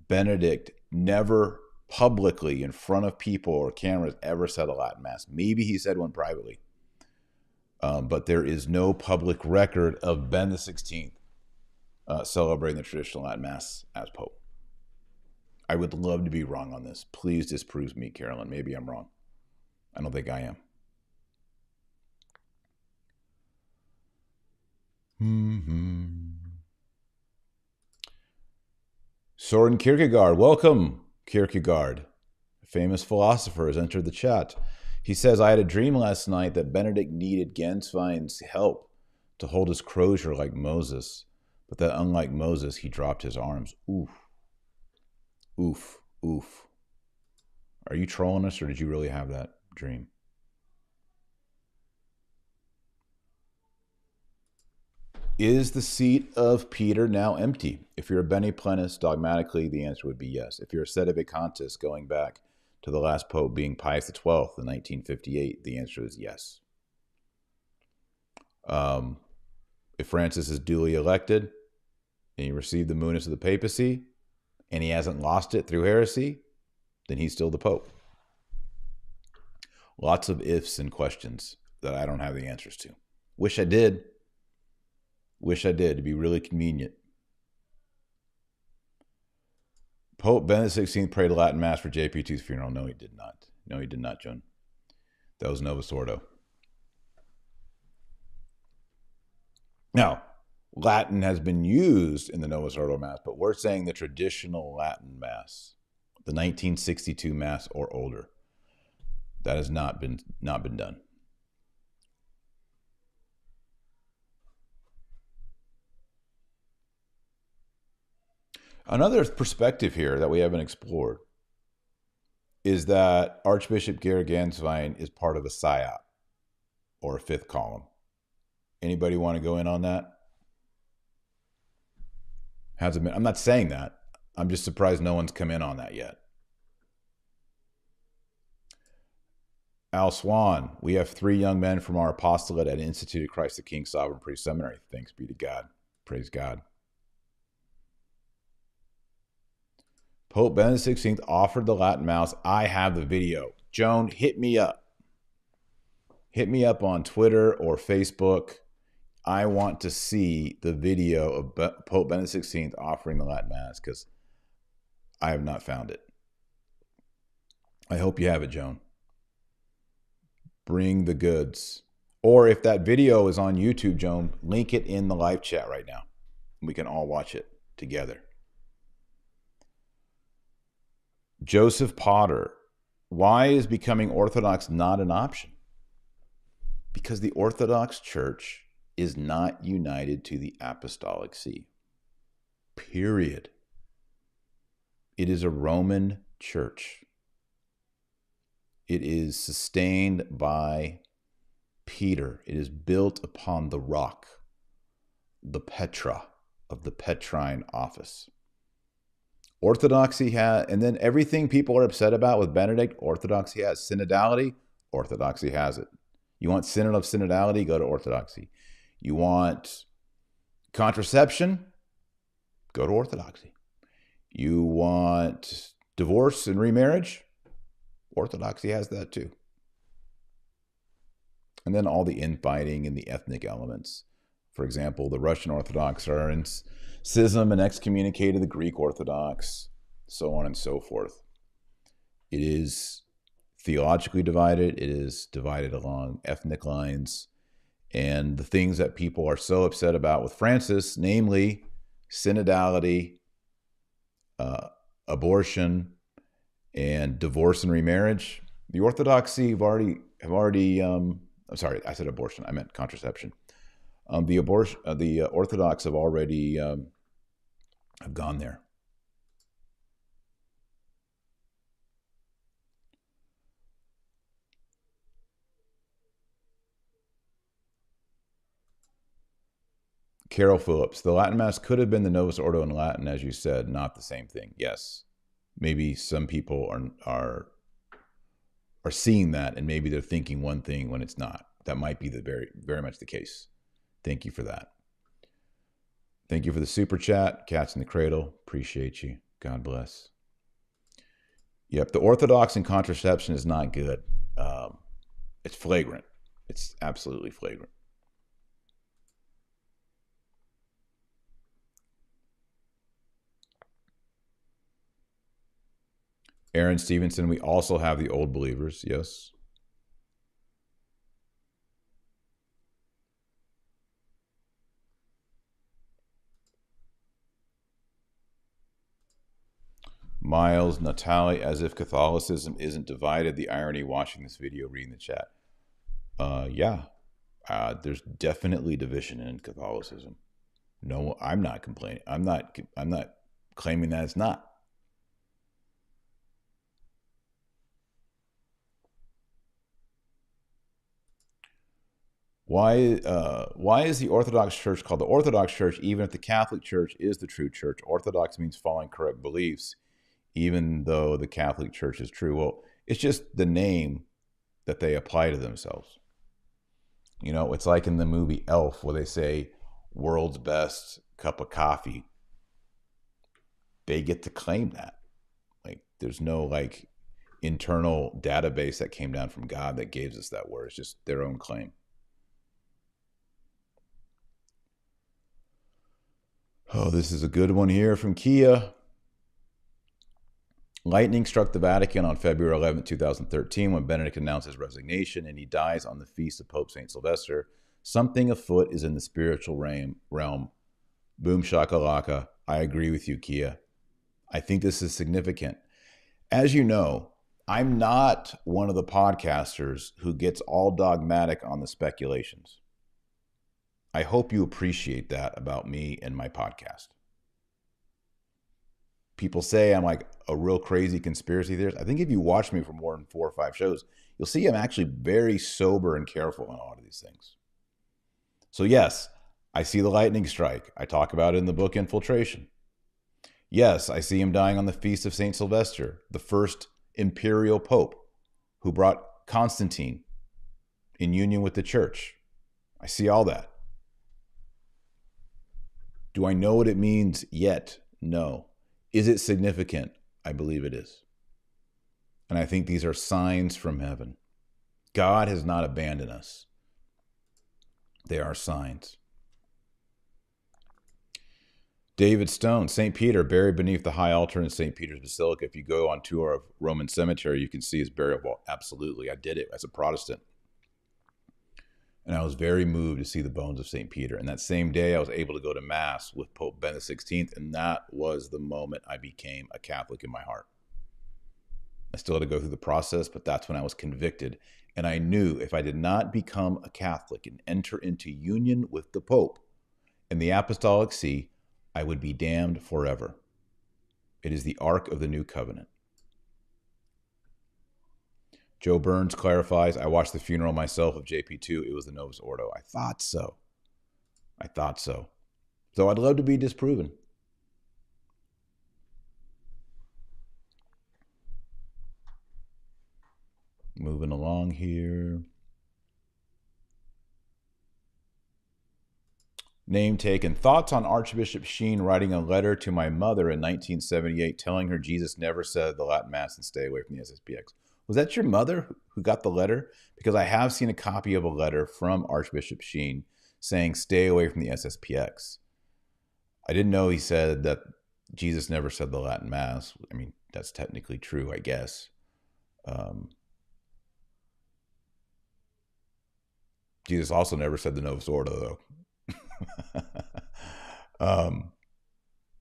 Benedict never publicly in front of people or cameras ever said a Latin Mass. Maybe he said one privately. But there is no public record of Benedict XVI celebrating the traditional Latin Mass as pope. I would love to be wrong on this. Please disprove me, Carolyn. Maybe I'm wrong. I don't think I am. Soren Kierkegaard, welcome, Kierkegaard. A famous philosopher has entered the chat. He says, I had a dream last night that Benedict needed Gänswein's help to hold his crozier like Moses, but that unlike Moses, he dropped his arms. Oof. Oof. Oof. Are you trolling us or did you really have that dream? Is the seat of Peter now empty? If you're a Bene Plenis, dogmatically, the answer would be yes. If you're a Sedevacantis, going back to the last pope being Pius XII in 1958, the answer is yes. If Francis is duly elected and he received the munus of the papacy and he hasn't lost it through heresy, then he's still the pope. Lots of ifs and questions that I don't have the answers to. Wish I did. Wish I did. It'd be really convenient. Pope Benedict XVI prayed a Latin Mass for JP2's funeral. No, he did not. No, he did not, Joan. That was Novus Ordo. Now, Latin has been used in the Novus Ordo Mass, but we're saying the traditional Latin Mass, the 1962 Mass or older. That has not been done. Another perspective here that we haven't explored is that Archbishop Georg Gänswein is part of a psyop or a fifth column. Anybody want to go in on that? Hasn't been. I'm not saying that. I'm just surprised no one's come in on that yet. Al Swan, we have 3 young men from our apostolate at Institute of Christ the King Sovereign Priest Seminary. Thanks be to God. Praise God. Pope Benedict XVI offered the Latin Mass. I have the video. Joan, hit me up. hit me up on Twitter or Facebook. I want to see the video of Pope Benedict XVI offering the Latin Mass because I have not found it. I hope you have it, Joan. Bring the goods. Or if that video is on YouTube, Joan, link it in the live chat right now. We can all watch it together. Joseph Potter, why is becoming Orthodox not an option? Because the Orthodox Church is not united to the Apostolic See. Period. It is a Roman church. It is sustained by Peter. It is built upon the rock, the Petra of the Petrine office. Orthodoxy has, and then everything people are upset about with Benedict, Orthodoxy has. Synodality, Orthodoxy has it. You want synod of synodality, go to Orthodoxy. You want contraception, go to Orthodoxy. You want divorce and remarriage, Orthodoxy has that too. And then all the infighting and the ethnic elements. For example, the Russian Orthodox are in schism and excommunicated the Greek Orthodox, so on and so forth. It is theologically divided. It is divided along ethnic lines. And the things that people are so upset about with Francis, namely synodality, abortion, and divorce and remarriage, the Orthodoxy have already I'm sorry, I said abortion. I meant contraception. The Orthodox have already have gone there. Carol Phillips, the Latin Mass could have been the Novus Ordo in Latin, as you said, not the same thing. Yes, maybe some people are seeing that, and maybe they're thinking one thing when it's not. That might be the very much the case. Thank you for that. Thank you for the super chat. Cats in the Cradle. Appreciate you. God bless. Yep, the Orthodox in contraception is not good. It's flagrant. It's absolutely flagrant. Aaron Stevenson, we also have the old believers, yes. Miles, Natalie, as if Catholicism isn't divided. The irony watching this video, reading the chat. Yeah, there's definitely division in Catholicism. No, I'm not complaining. I'm not claiming that it's not. Why is the Orthodox Church called the Orthodox Church, even if the Catholic Church is the true church? Orthodox means following correct beliefs, even though the Catholic Church is true. Well, it's just the name that they apply to themselves. You know, it's like in the movie Elf, where they say, world's best cup of coffee. They get to claim that. Like, there's no, like, internal database that came down from God that gives us that word. It's just their own claim. Oh, this is a good one here from Kia. Lightning struck the Vatican on February 11, 2013, when Benedict announced his resignation, and he dies on the feast of Pope St. Sylvester. Something afoot is in the spiritual realm. Boom shakalaka. I agree with you, Kia. I think this is significant. As you know, I'm not one of the podcasters who gets all dogmatic on the speculations. I hope you appreciate that about me and my podcast. People say I'm like a real crazy conspiracy theorist. I think if you watch me for more than 4 or 5 shows, you'll see I'm actually very sober and careful on all of these things. So yes, I see the lightning strike. I talk about it in the book Infiltration. Yes, I see him dying on the feast of St. Sylvester, the first imperial pope who brought Constantine in union with the church. I see all that. Do I know what it means yet? No. Is it significant? I believe it is. And I think these are signs from heaven. God has not abandoned us. They are signs. David Stone, St. Peter, buried beneath the high altar in St. Peter's Basilica. If you go on tour of Roman cemetery, you can see his burial vault. Absolutely. I did it as a Protestant. And I was very moved to see the bones of St. Peter. And that same day, I was able to go to Mass with Pope Benedict XVI. And that was the moment I became a Catholic in my heart. I still had to go through the process, but that's when I was convicted. And I knew if I did not become a Catholic and enter into union with the Pope and the Apostolic See, I would be damned forever. It is the Ark of the New Covenant. Joe Burns clarifies, I watched the funeral myself of JP2. It was the Novus Ordo. I thought so. So I'd love to be disproven. Moving along here. Name taken. Thoughts on Archbishop Sheen writing a letter to my mother in 1978 telling her Jesus never said the Latin Mass and stay away from the SSPX. Was that your mother who got the letter? Because I have seen a copy of a letter from Archbishop Sheen saying stay away from the SSPX. I didn't know he said that Jesus never said the Latin Mass. I mean, that's technically true, I guess. Jesus also never said the Novus Ordo, though.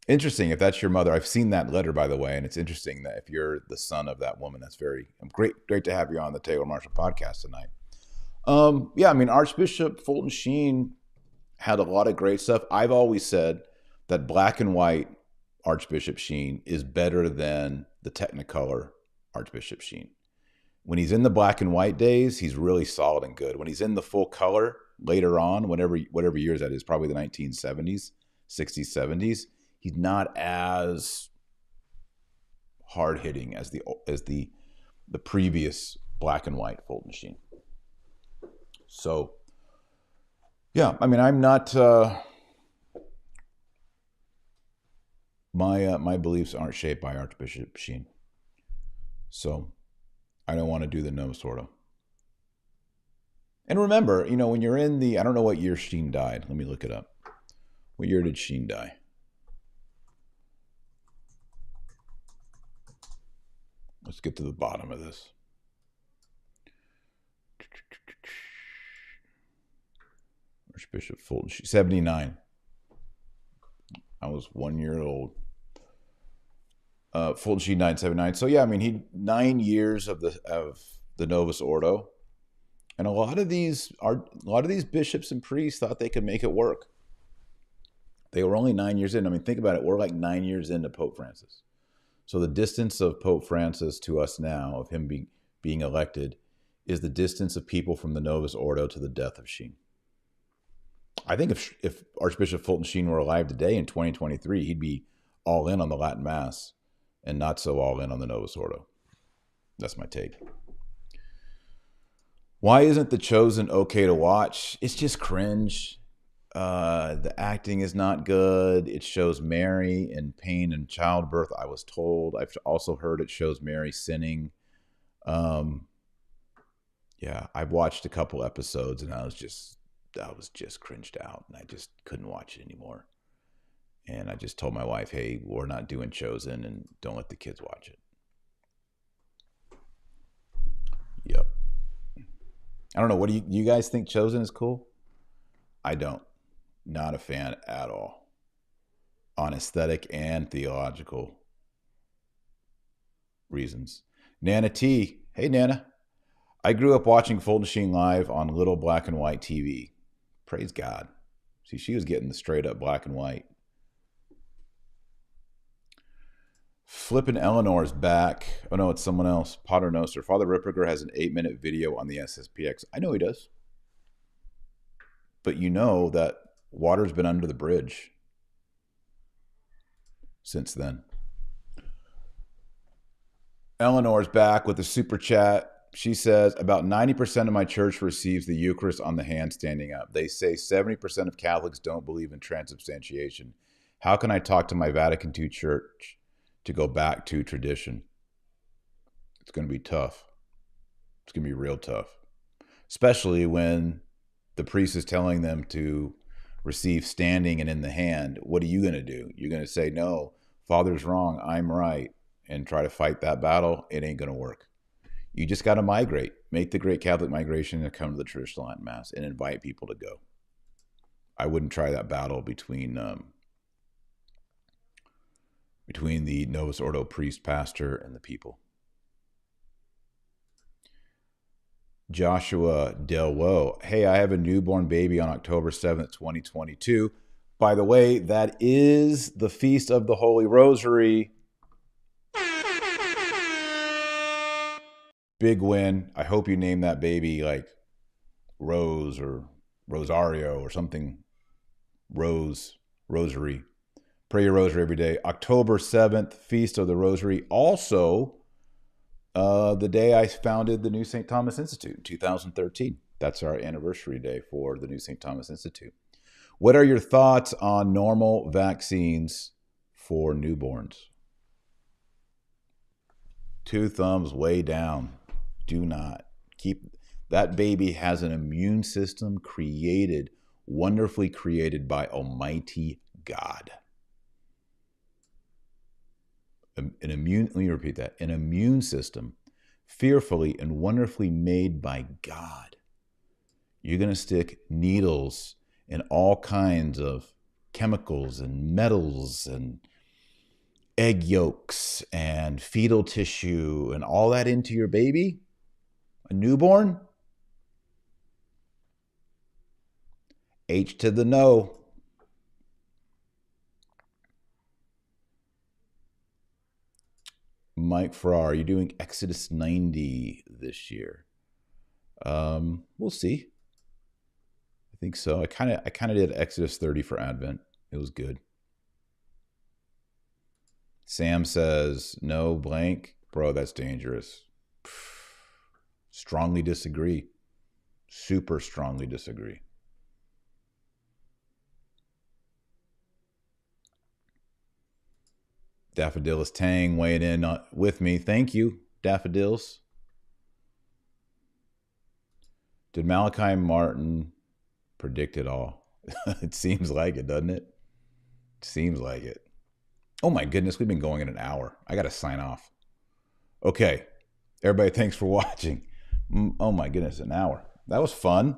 Interesting if that's your mother. I've seen that letter, by the way, and it's interesting that if you're the son of that woman, that's very great to have you on the Taylor Marshall podcast tonight. Yeah, I mean, Archbishop Fulton Sheen had a lot of great stuff. I've always said that black and white Archbishop Sheen is better than the Technicolor Archbishop Sheen. When he's in the black and white days, he's really solid and good. When he's in the full color later on, whatever years that is, probably the 1970s, 60s, 70s, he's not as hard hitting as the previous black and white Fulton Sheen. So, yeah, I mean, I'm not. My beliefs aren't shaped by Archbishop Sheen, so I don't want to do the Novus Ordo. And remember, when you're in I don't know what year Sheen died. Let me look it up. What year did Sheen die? Let's get to the bottom of this. Archbishop Fulton Sheen, 79. I was 1 year old. Fulton Sheen died in 79. So yeah, I mean, he 9 years of the Novus Ordo. And a lot of these bishops and priests thought they could make it work. They were only 9 years in. I mean, think about it. We're like 9 years into Pope Francis. So the distance of Pope Francis to us now, of him being elected, is the distance of people from the Novus Ordo to the death of Sheen. I think if Archbishop Fulton Sheen were alive today in 2023, he'd be all in on the Latin Mass and not so all in on the Novus Ordo. That's my take. Why isn't The Chosen okay to watch? It's just cringe. The acting is not good. It shows Mary in pain and childbirth, I was told. I've also heard it shows Mary sinning. Yeah, I've watched a couple episodes and I was just cringed out and I just couldn't watch it anymore. And I just told my wife, hey, we're not doing Chosen and don't let the kids watch it. Yep. I don't know. What do you guys think Chosen is cool? I don't. Not a fan at all. On aesthetic and theological reasons. Nana T. Hey, Nana. I grew up watching Fulton Sheen live on little black and white TV. Praise God. See, she was getting the straight up black and white. Flippin' Eleanor's back. Oh no, it's someone else. Pater Noster. Father Ripperger has an 8-minute video on the SSPX. I know he does. But you know that water's been under the bridge since then. Eleanor's back with a super chat. She says, about 90% of my church receives the Eucharist on the hand standing up. They say 70% of Catholics don't believe in transubstantiation. How can I talk to my Vatican II church to go back to tradition? It's going to be tough. It's going to be real tough. especially when the priest is telling them to receive standing and in the hand. What are you going to do? You're going to say, no, Father's wrong, I'm right, and try to fight that battle? It ain't going to work. You just got to migrate. Make the great Catholic migration and come to the traditional Latin Mass and invite people to go. I wouldn't try that battle between the Novus Ordo priest, pastor, and the people. Joshua Delwo, hey, I have a newborn baby on October 7th, 2022. By the way, that is the Feast of the Holy Rosary. Big win. I hope you name that baby like Rose or Rosario or something. Rosary. Pray your rosary every day. October 7th, Feast of the Rosary. Also, the day I founded the New St. Thomas Institute in 2013. That's our anniversary day for the New St. Thomas Institute. What are your thoughts on normal vaccines for newborns? 2 thumbs way down. Do not. That baby has an immune system wonderfully created by Almighty God. Let me repeat that. An immune system fearfully and wonderfully made by God. You're going to stick needles and all kinds of chemicals and metals and egg yolks and fetal tissue and all that into your baby, a newborn? H to the no. Mike Farrar, are you doing Exodus 90 this year? We'll see. I think so. I kind of did Exodus 30 for Advent. It was good. Sam says, no blank. Bro, that's dangerous. Strongly disagree. Super strongly disagree. Daffodilus Tang weighing in with me. Thank you, Daffodils. Did Malachi Martin predict it all? It seems like it, doesn't it? Seems like it. Oh my goodness, we've been going in an hour. I got to sign off. Okay, everybody, thanks for watching. Oh my goodness, an hour. That was fun.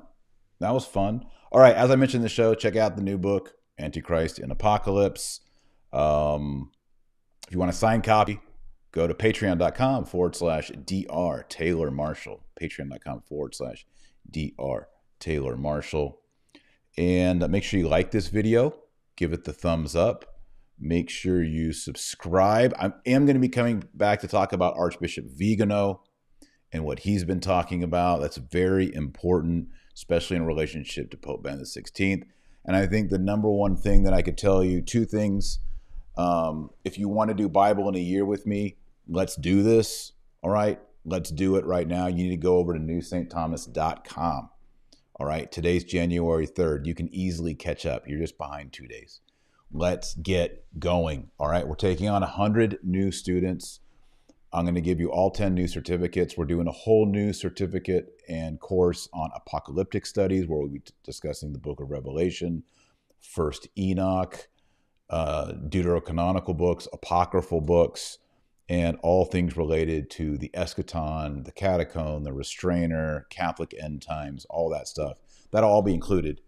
That was fun. All right, as I mentioned in the show, check out the new book, Antichrist in Apocalypse. If you want a signed copy, go to patreon.com/Dr. Taylor Marshall. Patreon.com/Dr. Taylor Marshall. And make sure you like this video. Give it the thumbs up. Make sure you subscribe. I am going to be coming back to talk about Archbishop Vigano and what he's been talking about. That's very important, especially in relationship to Pope Benedict XVI. And I think the number one thing that I could tell you, 2 things. If you want to do Bible in a year with me, let's do this. All right. Let's do it right now. You need to go over to newstthomas.com. All right. Today's January 3rd. You can easily catch up. You're just behind 2 days. Let's get going. All right. We're taking on 100 new students. I'm going to give you all 10 new certificates. We're doing a whole new certificate and course on apocalyptic studies where we'll be discussing the book of Revelation, First Enoch, deuterocanonical books, apocryphal books, and all things related to the eschaton, the catacomb, the restrainer, Catholic end times, all that stuff. That'll all be included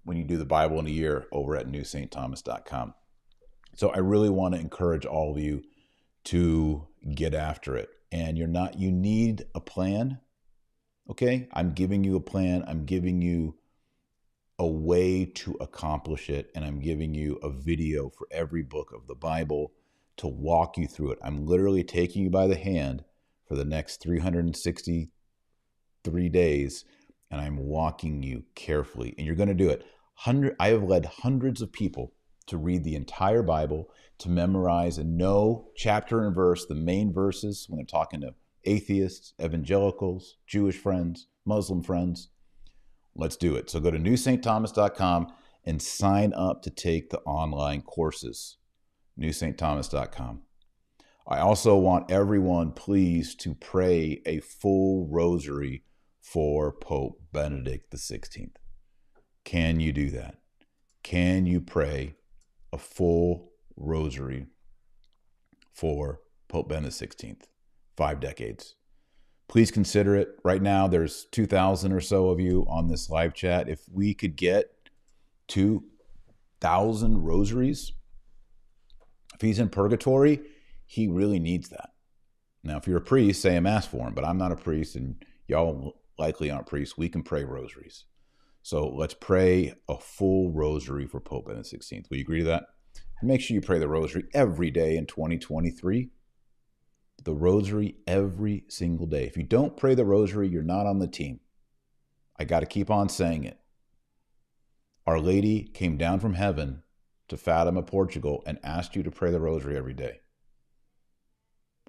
when you do the Bible in a year over at newstthomas.com. So I really want to encourage all of you to get after it. And you need a plan. Okay? I'm giving you a plan. I'm giving you a way to accomplish it, and I'm giving you a video for every book of the Bible to walk you through it. I'm literally taking you by the hand for the next 363 days, and I'm walking you carefully, and you're going to do it. I have led hundreds of people to read the entire Bible, to memorize and know chapter and verse, the main verses when they're talking to atheists, evangelicals, Jewish friends, Muslim friends. Let's do it. So go to newstthomas.com and sign up to take the online courses. newstthomas.com. I also want everyone, please, to pray a full rosary for Pope Benedict XVI? Can you do that? Can you pray a full rosary for Pope Benedict XVI? 5 decades. Please consider it. Right now, there's 2,000 or so of you on this live chat. If we could get 2,000 rosaries, if he's in purgatory, he really needs that. Now, if you're a priest, say a mass for him, but I'm not a priest, and y'all likely aren't priests. We can pray rosaries. So let's pray a full rosary for Pope Benedict XVI. Will you agree to that? And make sure you pray the rosary every day in 2023. The rosary every single day. If you don't pray the rosary, you're not on the team. I got to keep on saying it. Our Lady came down from heaven to Fatima, Portugal, and asked you to pray the rosary every day.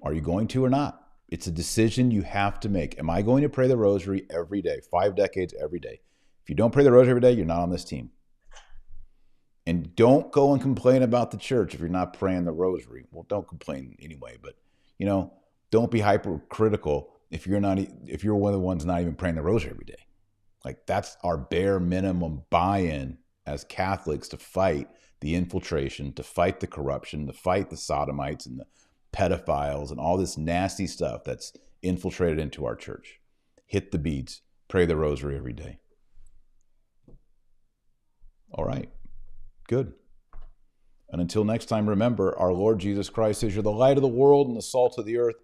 Are you going to or not? It's a decision you have to make. Am I going to pray the rosary every day? 5 decades every day. If you don't pray the rosary every day, you're not on this team. And don't go and complain about the church if you're not praying the rosary. Well, don't complain anyway, but don't be hypercritical if you're one of the ones not even praying the rosary every day. Like, that's our bare minimum buy-in as Catholics to fight the infiltration, to fight the corruption, to fight the sodomites and the pedophiles and all this nasty stuff that's infiltrated into our church. Hit the beads. Pray the rosary every day. All right. Good. And until next time, remember, our Lord Jesus Christ says you're the light of the world and the salt of the earth.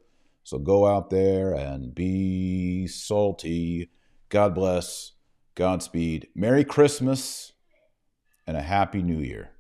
So go out there and be salty. God bless. Godspeed. Merry Christmas and a Happy New Year.